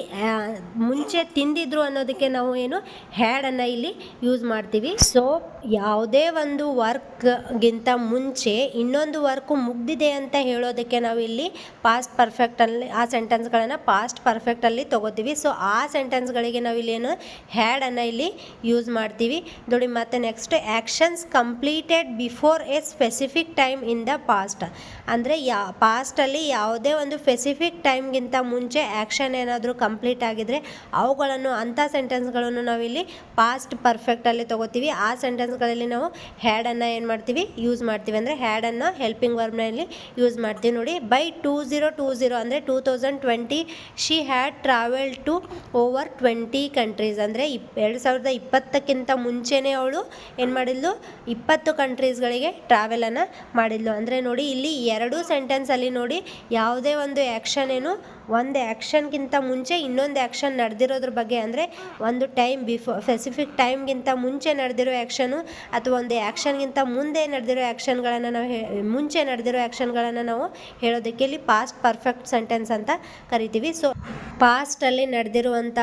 ಮುಂಚೆ ತಿಂದಿದ್ರು ಅನ್ನೋದಕ್ಕೆ ನಾವು ಏನು ಹ್ಯಾಡನ್ನು ಇಲ್ಲಿ ಯೂಸ್ ಮಾಡ್ತೀವಿ. ಸೊ ಯಾವುದೇ ಒಂದು ವರ್ಕ್ಗಿಂತ ಮುಂಚೆ ಇನ್ನೊಂದು ವರ್ಕು ಮುಗ್ದಿದೆ ಅಂತ ಹೇಳೋದಕ್ಕೆ ನಾವು ಇಲ್ಲಿ ಪಾಸ್ಟ್ ಪರ್ಫೆಕ್ಟಲ್ಲಿ ಆ ಸೆಂಟೆನ್ಸ್ಗಳನ್ನು ಪಾಸ್ಟ್ ಪರ್ಫೆಕ್ಟಲ್ಲಿ ತೊಗೋತೀವಿ. ಸೊ ಆ ಸೆಂಟೆನ್ಸ್ಗಳಿಗೆ ನಾವು ಇಲ್ಲಿ ಏನು ಹ್ಯಾಡನ್ನು ಇಲ್ಲಿ ಯೂಸ್ ಮಾಡ್ತೀವಿ. ನೋಡಿ, ಮತ್ತು next actions completed before A specific time in the past. ಅಂದರೆ ಪಾಸ್ಟಲ್ಲಿ ಯಾವುದೇ ಒಂದು ಸ್ಪೆಸಿಫಿಕ್ ಟೈಮ್ಗಿಂತ ಮುಂಚೆ ಆ್ಯಕ್ಷನ್ ಏನಾದರೂ ಕಂಪ್ಲೀಟ್ ಆಗಿದರೆ ಅವುಗಳನ್ನು ಅಂಥ ಸೆಂಟೆನ್ಸ್ಗಳನ್ನು ನಾವಿಲ್ಲಿ ಪಾಸ್ಟ್ ಪರ್ಫೆಕ್ಟಲ್ಲಿ ತೊಗೋತೀವಿ. ಆ ಸೆಂಟೆನ್ಸ್ಗಳಲ್ಲಿ ನಾವು ಹ್ಯಾಡನ್ನು ಏನು ಮಾಡ್ತೀವಿ, ಯೂಸ್ ಮಾಡ್ತೀವಿ. ಅಂದರೆ ಹ್ಯಾಡನ್ನು ಹೆಲ್ಪಿಂಗ್ ವರ್ಬ್ನಲ್ಲಿ ಯೂಸ್ ಮಾಡ್ತೀವಿ. ನೋಡಿ, ಬೈ 2020 ಅಂದರೆ 2020 she had travel to over 20 countries. ಅಂದರೆ 2020ಕ್ಕಿಂತ ಮುಂಚೆನೇ ಅವಳು ಏನು ಮಾಡಿದ್ಲು, 20 ಕಂಟ್ರೀಸ್ಗಳಿಗೆ ಟ್ರಾವೆಲನ್ನು ಮಾಡಿದ್ಲು. ಅಂದರೆ ನೋಡಿ, ಇಲ್ಲಿ ಎರಡು ಸೆಂಟೆನ್ಸಲ್ಲಿ ನೋಡಿ, ಯಾವುದೇ ಒಂದು ಆ್ಯಕ್ಷನ್ ಏನು ಒಂದು ಆ್ಯಕ್ಷನ್ಗಿಂತ ಮುಂಚೆ ಇನ್ನೊಂದು ಆ್ಯಕ್ಷನ್ ನಡೆದಿರೋದ್ರ ಬಗ್ಗೆ, ಅಂದರೆ ಒಂದು ಟೈಮ್ ಸ್ಪೆಸಿಫಿಕ್ ಟೈಮ್ಗಿಂತ ಮುಂಚೆ ನಡೆದಿರೋ ಆ್ಯಕ್ಷನು ಅಥವಾ ಒಂದು ಆ್ಯಕ್ಷನ್ಗಿಂತ ಮುಂದೆ ನಡೆದಿರೋ ಆ್ಯಕ್ಷನ್ಗಳನ್ನು ನಾವು ಮುಂಚೆ ನಡೆದಿರೋ ಆ್ಯಕ್ಷನ್ಗಳನ್ನು ನಾವು ಹೇಳೋದಕ್ಕೆ ಇಲ್ಲಿ ಪಾಸ್ಟ್ ಪರ್ಫೆಕ್ಟ್ ಸೆಂಟೆನ್ಸ್ ಅಂತ ಕರಿತೀವಿ. ಸೊ ಪಾಸ್ಟಲ್ಲಿ ನಡೆದಿರುವಂಥ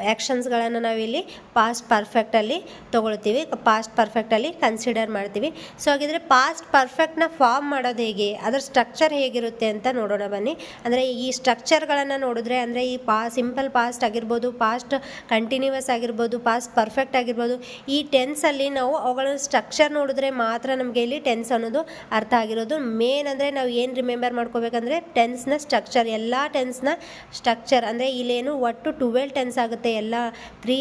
ಆ್ಯಕ್ಷನ್ಸ್ಗಳನ್ನು ನಾವಿಲ್ಲಿ ಪಾಸ್ಟ್ ಪರ್ಫೆಕ್ಟಲ್ಲಿ ತೊಗೊಳ್ತೀವಿ, ಪಾಸ್ಟ್ ಪರ್ಫೆಕ್ಟಲ್ಲಿ ಕನ್ಸಿಡರ್ ಮಾಡ್ತೀವಿ. ಸೊ ಹಾಗಿದ್ರೆ ಪಾಸ್ಟ್ ಪರ್ಫೆಕ್ಟ್ನ ಫಾರ್ಮ್ ಮಾಡೋದು ಹೇಗೆ, ಅದರ ಸ್ಟ್ರಕ್ಚರ್ ಹೇಗಿರುತ್ತೆ ಅಂತ ನೋಡೋಣ ಬನ್ನಿ. ಅಂದರೆ ಈ ಸ್ಟ್ರಕ್ಚರ್ಗಳನ್ನು ನೋಡಿದ್ರೆ, ಅಂದರೆ ಈ ಸಿಂಪಲ್ ಪಾಸ್ಟ್ ಆಗಿರ್ಬೋದು, ಪಾಸ್ಟ್ ಕಂಟಿನ್ಯೂವಸ್ ಆಗಿರ್ಬೋದು, ಪಾಸ್ಟ್ ಪರ್ಫೆಕ್ಟ್ ಆಗಿರ್ಬೋದು, ಈ ಟೆನ್ಸಲ್ಲಿ ನಾವು ಅವುಗಳ ಸ್ಟ್ರಕ್ಚರ್ ನೋಡಿದ್ರೆ ಮಾತ್ರ ನಮಗೆ ಇಲ್ಲಿ ಟೆನ್ಸ್ ಅನ್ನೋದು ಅರ್ಥ ಆಗಿರೋದು. ಮೇನ್ ಅಂದರೆ ನಾವು ಏನು ರಿಮೆಂಬರ್ ಮಾಡ್ಕೋಬೇಕಂದ್ರೆ ಟೆನ್ಸ್ನ ಸ್ಟ್ರಕ್ಚರ್, ಎಲ್ಲ ಟೆನ್ಸ್ನ ಸ್ಟ್ರಕ್ಚರ್. ಅಂದರೆ ಇಲ್ಲೇನು ಒಟ್ಟು 12 ಟೆನ್ಸ್ ಆಗುತ್ತೆ. ಎಲ್ಲ 3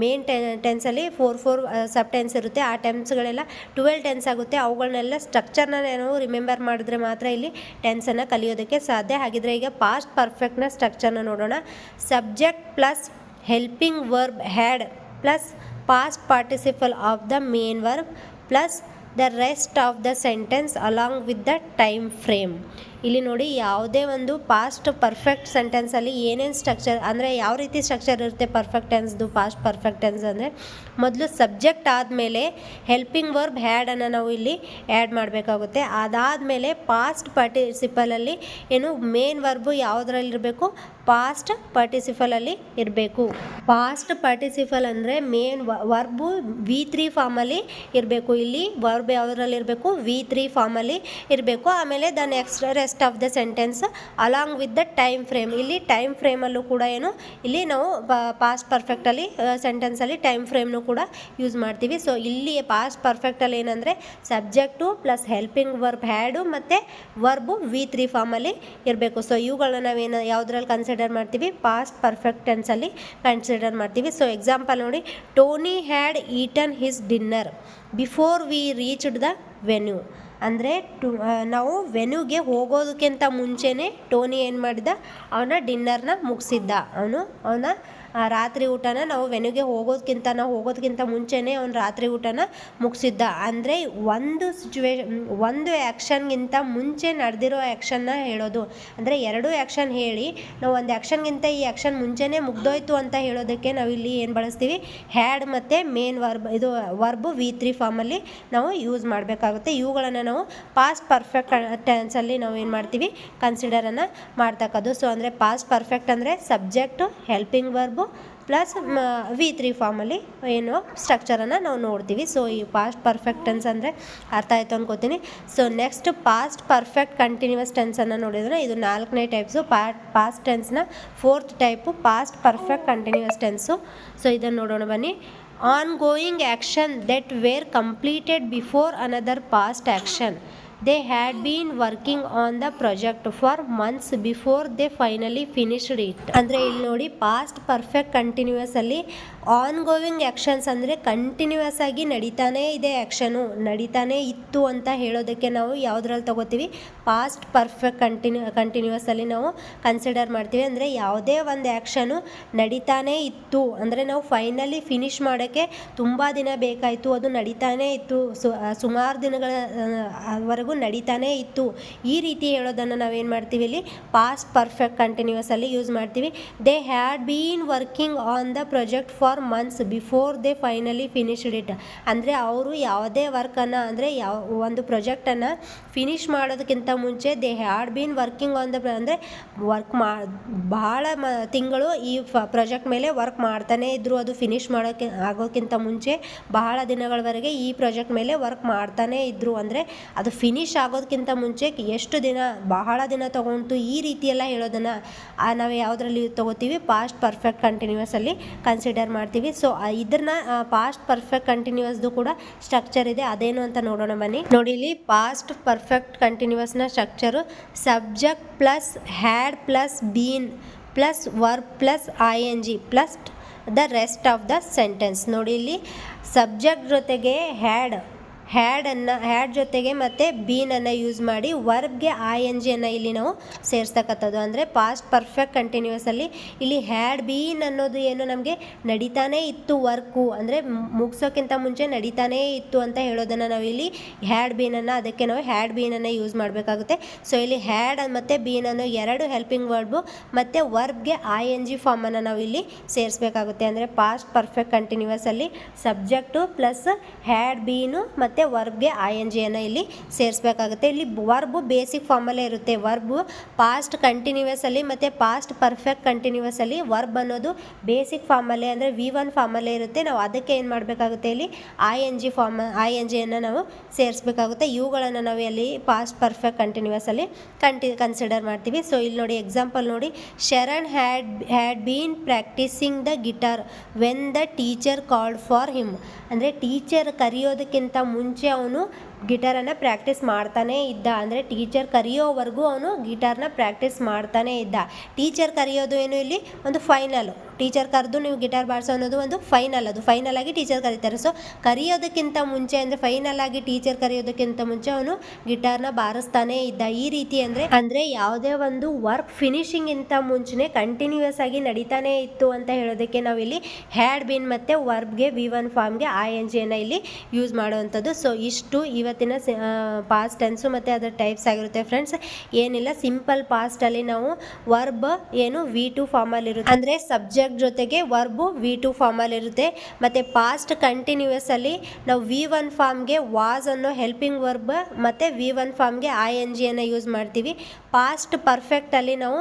ಮೇನ್ ಟೆನ್ಸಲ್ಲಿ 4 ಸಬ್ ಟೆನ್ಸ್ ಇರುತ್ತೆ. ಆ ಟೆನ್ಸ್ಗಳೆಲ್ಲ 12 ಟೆನ್ಸ್ ಆಗುತ್ತೆ. ಅವುಗಳನ್ನೆಲ್ಲ ಸ್ಟ್ರಕ್ಚರ್ನ ನಾವು ರಿಮೆಂಬರ್ ಮಾಡಿದ್ರೆ ಮಾತ್ರ ಇಲ್ಲಿ ಟೆನ್ಸನ್ನು ಕಲಿಯೋದಕ್ಕೆ ಸಾಧ್ಯ. ಹಾಗಿದ್ರೆ ಈಗ ಪಾಸ್ಟ್ ಪರ್ಫೆಕ್ಟ್ನ ಸ್ಟ್ರಕ್ಚರ್ನ ನೋಡೋಣ. Subject plus helping verb had plus past participle of the main verb plus the rest of the sentence along with the time frame. ಇಲ್ಲಿ ನೋಡಿ, ಯಾವುದೇ ಒಂದು ಪಾಸ್ಟ್ ಪರ್ಫೆಕ್ಟ್ ಸೆಂಟೆನ್ಸಲ್ಲಿ ಏನೇನು ಸ್ಟ್ರಕ್ಚರ್, ಅಂದರೆ ಯಾವ ರೀತಿ ಸ್ಟ್ರಕ್ಚರ್ ಇರುತ್ತೆ ಪರ್ಫೆಕ್ಟ್ ಟೆನ್ಸ್ದು, ಪಾಸ್ಟ್ ಪರ್ಫೆಕ್ಟ್ ಟೆನ್ಸ್ ಅಂದರೆ ಮೊದಲು ಸಬ್ಜೆಕ್ಟ್ ಆದಮೇಲೆ ಹೆಲ್ಪಿಂಗ್ ವರ್ಬ್ ಹ್ಯಾಡನ್ನು ನಾವು ಇಲ್ಲಿ ಆ್ಯಡ್ ಮಾಡಬೇಕಾಗುತ್ತೆ. ಅದಾದಮೇಲೆ ಪಾಸ್ಟ್ ಪಾರ್ಟಿಸಿಪಲಲ್ಲಿ ಏನು ಮೇನ್ ವರ್ಬು ಯಾವುದರಲ್ಲಿರಬೇಕು, ಪಾಸ್ಟ್ ಪಾರ್ಟಿಸಿಪಲಲ್ಲಿ ಇರಬೇಕು. ಪಾಸ್ಟ್ ಪಾರ್ಟಿಸಿಪಲ್ ಅಂದರೆ ಮೇನ್ ವರ್ಬು V3 ಫಾರ್ಮಲ್ಲಿ ಇರಬೇಕು. ಇಲ್ಲಿ ವರ್ಬ್ ಯಾವುದರಲ್ಲಿರಬೇಕು, V3 ಫಾರ್ಮಲ್ಲಿ ಇರಬೇಕು. ಆಮೇಲೆ the next rest of the sentence along with the time frame. ಇಲ್ಲಿ ಟೈಮ್ ಫ್ರೇಮಲ್ಲೂ ಕೂಡ ಏನು ಇಲ್ಲಿ ನಾವು ಪಾಸ್ಟ್ ಪರ್ಫೆಕ್ಟಲ್ಲಿ ಸೆಂಟೆನ್ಸಲ್ಲಿ ಟೈಮ್ ಫ್ರೇಮ್ನು ಕೂಡ ಯೂಸ್ ಮಾಡ್ತೀವಿ. ಸೊ ಇಲ್ಲಿ ಪಾಸ್ಟ್ ಪರ್ಫೆಕ್ಟಲ್ಲಿ ಏನಂದರೆ ಸಬ್ಜೆಕ್ಟು ಪ್ಲಸ್ ಹೆಲ್ಪಿಂಗ್ ವರ್ಬ್ ಹ್ಯಾಡು ಮತ್ತು ವರ್ಬು V3 ಫಾರ್ಮಲ್ಲಿ ಇರಬೇಕು. ಸೊ ಇವುಗಳನ್ನ ನಾವೇನು ಯಾವುದ್ರಲ್ಲಿ ಕನ್ಸಿಡರ್ ಮಾಡ್ತೀವಿ, ಪಾಸ್ಟ್ ಪರ್ಫೆಕ್ಟ್ ಟೆನ್ಸಲ್ಲಿ ಕನ್ಸಿಡರ್ ಮಾಡ್ತೀವಿ. ಸೊ ಎಕ್ಸಾಂಪಲ್ ನೋಡಿ, Tony had eaten his dinner before we reached the venue. ಅಂದರೆ ನಾವು ವೆನ್ಯೂಗೆ ಹೋಗೋದಕ್ಕಿಂತ ಮುಂಚೆನೇ ಟೋನಿ ಏನು ಮಾಡಿದ, ಅವನ ಡಿನ್ನರ್ನ ಮುಗಿಸಿದ್ದ. ಅವನ ರಾತ್ರಿ ಊಟನ ನಾವು ವೆನ್ಯೂಗೆ ಹೋಗೋದಕ್ಕಿಂತ ಮುಂಚೆನೇ ಅವನು ರಾತ್ರಿ ಊಟನ ಮುಗಿಸಿದ್ದ. ಅಂದರೆ ಒಂದು ಒಂದು ಆ್ಯಕ್ಷನ್ಗಿಂತ ಮುಂಚೆ ನಡೆದಿರೋ ಆ್ಯಕ್ಷನ್ನ ಹೇಳೋದು. ಅಂದರೆ ಎರಡು ಆ್ಯಕ್ಷನ್ ಹೇಳಿ ನಾವು ಒಂದು ಆ್ಯಕ್ಷನ್ಗಿಂತ ಈ ಆ್ಯಕ್ಷನ್ ಮುಂಚೆನೇ ಮುಗ್ದೋಯ್ತು ಅಂತ ಹೇಳೋದಕ್ಕೆ ನಾವು ಇಲ್ಲಿ ಏನು ಬಳಸ್ತೀವಿ, ಹ್ಯಾಡ್ ಮತ್ತು ಮೇನ್ ವರ್ಬ್, ಇದು ವರ್ಬು V3 ಫಾರ್ಮಲ್ಲಿ ನಾವು ಯೂಸ್ ಮಾಡಬೇಕಾಗುತ್ತೆ. ಇವುಗಳನ್ನು ನಾವು ಪಾಸ್ಟ್ ಪರ್ಫೆಕ್ಟ್ ಟೆನ್ಸಲ್ಲಿ ನಾವು ಏನು ಮಾಡ್ತೀವಿ, ಕನ್ಸಿಡರನ್ನು ಮಾಡ್ತಕ್ಕದ್ದು. ಸೊ ಅಂದರೆ ಪಾಸ್ಟ್ ಪರ್ಫೆಕ್ಟ್ ಅಂದರೆ subject helping verb plus V3 ಫಾರ್ಮಲ್ಲಿ ಏನು ಸ್ಟ್ರಕ್ಚರನ್ನು ನಾವು ನೋಡ್ತೀವಿ. ಸೊ ಈ ಪಾಸ್ಟ್ ಪರ್ಫೆಕ್ಟ್ ಟೆನ್ಸ್ ಅಂದರೆ ಅರ್ಥ ಆಯಿತು ಅನ್ಕೋತೀನಿ. So next past perfect continuous ಟೆನ್ಸನ್ನು ನೋಡಿದ್ರೆ ಇದು 4ನೇ ಟೈಪ್ಸು. ಪಾಸ್ಟ್ ಟೆನ್ಸ್ನ 4th type past perfect continuous tense. So ಇದನ್ನು ನೋಡೋಣ ಬನ್ನಿ. Ongoing action that were completed before another past action. They had been working on the project for months before they finally finished it. ಅಂದರೆ ಇಲ್ಲಿ ನೋಡಿ ಪಾಸ್ಟ್ ಪರ್ಫೆಕ್ಟ್ ಕಂಟಿನ್ಯೂಯಸ್ ಅಲ್ಲಿ ಆನ್ ಗೋವಿಂಗ್ ಆ್ಯಕ್ಷನ್ಸ್ ಅಂದರೆ ಕಂಟಿನ್ಯೂಯಸ್ ಆಗಿ ನಡೀತಾನೇ ಇದೆ, ಆ್ಯಕ್ಷನು ನಡೀತಾನೇ ಇತ್ತು ಅಂತ ಹೇಳೋದಕ್ಕೆ ನಾವು ಯಾವುದ್ರಲ್ಲಿ ತಗೋತೀವಿ, ಪಾಸ್ಟ್ ಪರ್ಫೆಕ್ಟ್ ಕಂಟಿನ್ಯೂಯಸ್ ಅಲ್ಲಿ ನಾವು ಕನ್ಸಿಡರ್ ಮಾಡ್ತೀವಿ. ಅಂದರೆ ಯಾವುದೇ ಒಂದು ಆ್ಯಕ್ಷನು ನಡೀತಾನೇ ಇತ್ತು ಅಂದರೆ ನಾವು ಫೈನಲಿ ಫಿನಿಶ್ ಮಾಡೋಕ್ಕೆ ತುಂಬ ದಿನ ಬೇಕಾಯಿತು, ಅದು ನಡೀತಾನೇ ಇತ್ತು, ಸುಮಾರು ದಿನಗಳ ವರೆಗೂ ನಡೀತಾನೇ ಇತ್ತು, ಈ ರೀತಿ ಹೇಳೋದನ್ನು ನಾವೇನು ಮಾಡ್ತೀವಿ ಇಲ್ಲಿ ಪಾಸ್ಟ್ ಪರ್ಫೆಕ್ಟ್ ಕಂಟಿನ್ಯೂಯಸ್ ಅಲ್ಲಿ ಯೂಸ್ ಮಾಡ್ತೀವಿ. They had been working on the project for months before they finally finished it. ಅಂದರೆ ಅವರು ಯಾವುದೇ ವರ್ಕನ್ನು ಅಂದರೆ ಒಂದು ಪ್ರಾಜೆಕ್ಟನ್ನು ಫಿನಿಶ್ ಮಾಡೋದಕ್ಕಿಂತ ಮುಂಚೆ they had been working on the ಅಂದರೆ ವರ್ಕ್ ಬಹಳ ತಿಂಗಳು ಈ ಪ್ರಾಜೆಕ್ಟ್ ಮೇಲೆ ವರ್ಕ್ ಮಾಡ್ತಾನೇ ಇದ್ದರು. ಅದು ಫಿನಿಶ್ ಆಗೋಕ್ಕಿಂತ ಮುಂಚೆ ಬಹಳ ದಿನಗಳವರೆಗೆ ಈ ಪ್ರಾಜೆಕ್ಟ್ ಮೇಲೆ ವರ್ಕ್ ಮಾಡ್ತಾನೇ ಇದ್ದರು. ಅಂದರೆ ಅದು ಫಿನಿಶ್ ಆಗೋದಕ್ಕಿಂತ ಮುಂಚೆ ಎಷ್ಟು ದಿನ, ಬಹಳ ದಿನ ತೊಗೊಂಡು ಈ ರೀತಿಯೆಲ್ಲ ಹೇಳೋದನ್ನು ನಾವು ಯಾವುದರಲ್ಲಿ ತೊಗೋತೀವಿ, ಪಾಸ್ಟ್ ಪರ್ಫೆಕ್ಟ್ ಕಂಟಿನ್ಯೂಯಸ್ ಅಲ್ಲಿ ಕನ್ಸಿಡರ್ ಮಾಡ್ತೀವಿ. ಸೊ ಇದನ್ನ ಪಾಸ್ಟ್ ಪರ್ಫೆಕ್ಟ್ ಕಂಟಿನ್ಯೂಯಸ್ದು ಕೂಡ ಸ್ಟ್ರಕ್ಚರ್ ಇದೆ, ಅದೇನು ಅಂತ ನೋಡೋಣ ಬನ್ನಿ. ನೋಡಿ ಇಲ್ಲಿ ಪಾಸ್ಟ್ ಪರ್ಫೆಕ್ಟ್ ಕಂಟಿನ್ಯೂಯಸ್ನ structure subject plus had plus been plus verb plus ING plus the rest of the sentence. ನೋಡಿ ಇಲ್ಲಿ ಸಬ್ಜೆಕ್ಟ್ ಜೊತೆಗೆ ಹ್ಯಾಡ್ ಜೊತೆಗೆ ಮತ್ತು ಬೀನನ್ನು ಯೂಸ್ ಮಾಡಿ ವರ್ಬ್ಗೆ ING ಇಲ್ಲಿ ನಾವು ಸೇರಿಸ್ತಕ್ಕಂಥದ್ದು. ಅಂದರೆ ಪಾಸ್ಟ್ ಪರ್ಫೆಕ್ಟ್ ಕಂಟಿನ್ಯೂಯಸಲ್ಲಿ ಇಲ್ಲಿ ಹ್ಯಾಡ್ ಬೀನ್ ಅನ್ನೋದು ಏನು, ನಮಗೆ ನಡೀತಾನೇ ಇತ್ತು ವರ್ಕು, ಅಂದರೆ ಮುಗಿಸೋಕ್ಕಿಂತ ಮುಂಚೆ ನಡೀತಾನೇ ಇತ್ತು ಅಂತ ಹೇಳೋದನ್ನು ನಾವು ಇಲ್ಲಿ ಹ್ಯಾಡ್ ಬೀನನ್ನು, ಅದಕ್ಕೆ ನಾವು ಹ್ಯಾಡ್ ಬೀನನ್ನು ಯೂಸ್ ಮಾಡಬೇಕಾಗುತ್ತೆ. ಸೊ ಇಲ್ಲಿ ಹ್ಯಾಡ್ ಮತ್ತು ಬೀನ್ ಅನ್ನೋ ಎರಡು ಹೆಲ್ಪಿಂಗ್ ವರ್ಬು ಮತ್ತು ವರ್ಬ್ಗೆ ING ಫಾರ್ಮನ್ನು ನಾವು ಇಲ್ಲಿ ಸೇರಿಸಬೇಕಾಗುತ್ತೆ. ಅಂದರೆ ಪಾಸ್ಟ್ ಪರ್ಫೆಕ್ಟ್ ಕಂಟಿನ್ಯೂಯಸಲ್ಲಿ ಸಬ್ಜೆಕ್ಟು ಪ್ಲಸ್ ಹ್ಯಾಡ್ ಬೀನು ಮತ್ತು ವರ್ಬ್ಗೆ ING ಇಲ್ಲಿ ಸೇರಿಸಬೇಕಾಗುತ್ತೆ. ಇಲ್ಲಿ ವರ್ಬು ಬೇಸಿಕ್ ಫಾರ್ಮಲ್ಲೇ ಇರುತ್ತೆ. ವರ್ಬು ಪಾಸ್ಟ್ ಕಂಟಿನ್ಯೂಯಸ್ ಅಲ್ಲಿ ಮತ್ತು ಪಾಸ್ಟ್ ಪರ್ಫೆಕ್ಟ್ ಕಂಟಿನ್ಯೂಯಸ್ ಅಲ್ಲಿ ವರ್ಬ್ ಅನ್ನೋದು ಬೇಸಿಕ್ ಫಾರ್ಮಲ್ಲೇ ಅಂದರೆ V1 ಫಾರ್ಮಲ್ಲೇ ಇರುತ್ತೆ. ನಾವು ಅದಕ್ಕೆ ಏನು ಮಾಡಬೇಕಾಗುತ್ತೆ, ಇಲ್ಲಿ ING ನಾವು ಸೇರಿಸಬೇಕಾಗುತ್ತೆ. ಇವುಗಳನ್ನು ನಾವು ಅಲ್ಲಿ ಪಾಸ್ಟ್ ಪರ್ಫೆಕ್ಟ್ ಕಂಟಿನ್ಯೂಯಸ್ ಅಲ್ಲಿ ಕನ್ಸಿಡರ್ ಮಾಡ್ತೀವಿ. ಸೊ ಇಲ್ಲಿ ನೋಡಿ ಎಕ್ಸಾಂಪಲ್ ನೋಡಿ, Sharan had been practising the guitar when the teacher called for him. ಅಂದರೆ ಟೀಚರ್ ಕರೆಯೋದಕ್ಕಿಂತ ಮುಂಚೆ ಅವನು ಗಿಟಾರನ್ನು ಪ್ರಾಕ್ಟೀಸ್ ಮಾಡ್ತಾನೇ ಇದ್ದ. ಅಂದರೆ ಟೀಚರ್ ಕರೆಯೋವರೆಗೂ ಅವನು ಗಿಟಾರ್ನ ಪ್ರಾಕ್ಟೀಸ್ ಮಾಡ್ತಾನೇ ಇದ್ದ. ಟೀಚರ್ ಕರೆಯೋದು ಏನು, ಇಲ್ಲಿ ಒಂದು ಫೈನಲ್, ಟೀಚರ್ ಕರೆದು ನೀವು ಗಿಟಾರ್ ಬಾರಿಸೋ ಅನ್ನೋದು ಒಂದು ಫೈನಲ್, ಅದು ಫೈನಲ್ ಆಗಿ ಟೀಚರ್ ಕರೀತಾರೆ. ಸೊ ಕರೆಯೋದಕ್ಕಿಂತ ಮುಂಚೆ ಅಂದರೆ ಫೈನಲ್ ಆಗಿ ಟೀಚರ್ ಕರೆಯೋದಕ್ಕಿಂತ ಮುಂಚೆ ಅವನು ಗಿಟಾರ್ನ ಬಾರಿಸ್ತಾನೇ ಇದ್ದ. ಈ ರೀತಿ ಅಂದರೆ ಯಾವುದೇ ಒಂದು ವರ್ಕ್ ಫಿನಿಶಿಂಗಿಂತ ಮುಂಚೆ ಕಂಟಿನ್ಯೂಯಸ್ ಆಗಿ ನಡೀತಾನೇ ಇತ್ತು ಅಂತ ಹೇಳೋದಕ್ಕೆ ನಾವು ಇಲ್ಲಿ ಹ್ಯಾಡ್ ಬೀನ್ ಮತ್ತು ವರ್ಬ್ಗೆ V1 ಫಾರ್ಮ್ಗೆ ING ಇಲ್ಲಿ ಯೂಸ್ ಮಾಡುವಂಥದ್ದು. ಸೊ ಇಷ್ಟು ಇವತ್ತಿನ ಪಾಸ್ಟ್ ಟೆನ್ಸು ಮತ್ತು ಅದರ ಟೈಪ್ಸ್ ಆಗಿರುತ್ತೆ ಫ್ರೆಂಡ್ಸ್. ಏನಿಲ್ಲ, ಸಿಂಪಲ್ ಪಾಸ್ಟಲ್ಲಿ ನಾವು ವರ್ಬ್ ಏನು V2 ಫಾರ್ಮಲ್ಲಿರುತ್ತೆ, ಅಂದರೆ ಸಬ್ಜೆಕ್ಟ್ ಜೊತೆಗೆ ವರ್ಬು V2 ಫಾರ್ಮಲ್ಲಿರುತ್ತೆ. ಮತ್ತು ಪಾಸ್ಟ್ ಕಂಟಿನ್ಯೂಯಸಲ್ಲಿ ನಾವು V1 ಫಾರ್ಮ್ಗೆ ವಾಸ್ ಅನ್ನೋ ಹೆಲ್ಪಿಂಗ್ ವರ್ಬ್ ಮತ್ತು V1 ಫಾರ್ಮ್ಗೆ ING ಯೂಸ್ ಮಾಡ್ತೀವಿ. ಪಾಸ್ಟ್ ಪರ್ಫೆಕ್ಟಲ್ಲಿ ನಾವು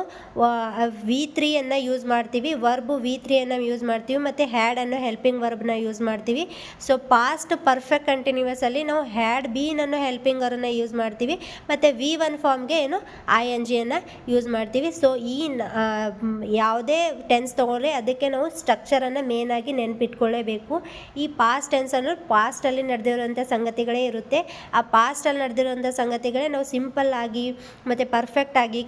V3 ಯೂಸ್ ಮಾಡ್ತೀವಿ, ವರ್ಬು V3 ಯೂಸ್ ಮಾಡ್ತೀವಿ ಮತ್ತು ಹ್ಯಾಡ್ ಅನ್ನೋ ಹೆಲ್ಪಿಂಗ್ ವರ್ಬ್ನ ಯೂಸ್ ಮಾಡ್ತೀವಿ. ಸೊ ಪಾಸ್ಟ್ ಪರ್ಫೆಕ್ಟ್ ಕಂಟಿನ್ಯೂಯಸಲ್ಲಿ ನಾವು ಹ್ಯಾಡ್ ಬೀನ್ ಅನ್ನೋ ಹೆಲ್ಪಿಂಗ್ ವರ್ಬ್ನ ಯೂಸ್ ಮಾಡ್ತೀವಿ ಮತ್ತು V1 ಫಾರ್ಮ್ಗೆ ಏನು ING ಯೂಸ್ ಮಾಡ್ತೀವಿ. ಸೊ ಈ ಯಾವುದೇ ಟೆನ್ಸ್ ತೊಗೊಂಡ್ರೆ ಅದಕ್ಕೆ ನಾವು ಸ್ಟ್ರಕ್ಚರನ್ನು ಮೇನಾಗಿ ನೆನಪಿಟ್ಕೊಳ್ಳೇಬೇಕು. ಈ ಪಾಸ್ಟ್ ಟೆನ್ಸ್ ಅನ್ನೋದು ಪಾಸ್ಟಲ್ಲಿ ನಡೆದಿರುವಂಥ ಸಂಗತಿಗಳೇ ಇರುತ್ತೆ. ಆ ಪಾಸ್ಟಲ್ಲಿ ನಡೆದಿರುವಂಥ ಸಂಗತಿಗಳೇ ನಾವು ಸಿಂಪಲ್ ಆಗಿ ಮತ್ತು ಪರ್ಫೆಕ್ಟ್ ಆಗಿ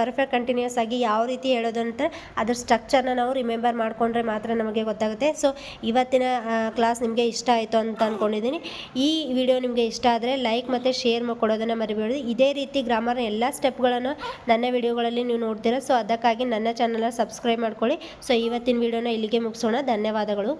ಪರ್ಫೆಕ್ಟ್ ಕಂಟಿನ್ಯೂಯಸ್ ಆಗಿ ಯಾವ ರೀತಿ ಹೇಳೋದಂತ ಅದ್ರ ಸ್ಟ್ರಕ್ಚರ್ನ ನಾವು ರಿಮೆಂಬರ್ ಮಾಡಿಕೊಂಡ್ರೆ ಮಾತ್ರ ನಮಗೆ ಗೊತ್ತಾಗುತ್ತೆ. ಸೊ ಇವತ್ತಿನ ಕ್ಲಾಸ್ ನಿಮಗೆ ಇಷ್ಟ ಆಯಿತು ಅಂತ ಅಂದ್ಕೊಂಡಿದ್ದೀನಿ. ಈ ವಿಡಿಯೋ ನಿಮಗೆ ಇಷ್ಟ ಆದರೆ ಲೈಕ್ ಮತ್ತು ಶೇರ್ ಕೊಡೋದನ್ನು ಮರಿಬೇಡಿ. ಇದೇ ರೀತಿ ಗ್ರಾಮರ್ನ ಎಲ್ಲ ಸ್ಟೆಪ್ಗಳನ್ನು ನನ್ನ ವಿಡಿಯೋಗಳಲ್ಲಿ ನೀವು ನೋಡ್ತೀರಾ. ಸೊ ಅದಕ್ಕಾಗಿ ನನ್ನ ಚಾನಲ್ನ ಸಬ್ಸ್ಕ್ರೈಬ್ ಮಾಡ್ಕೊಳ್ಳಿ. ಸೊ ಇವತ್ತಿನ ವಿಡಿಯೋನ ಇಲ್ಲಿಗೆ ಮುಗಿಸೋಣ. ಧನ್ಯವಾದಗಳು.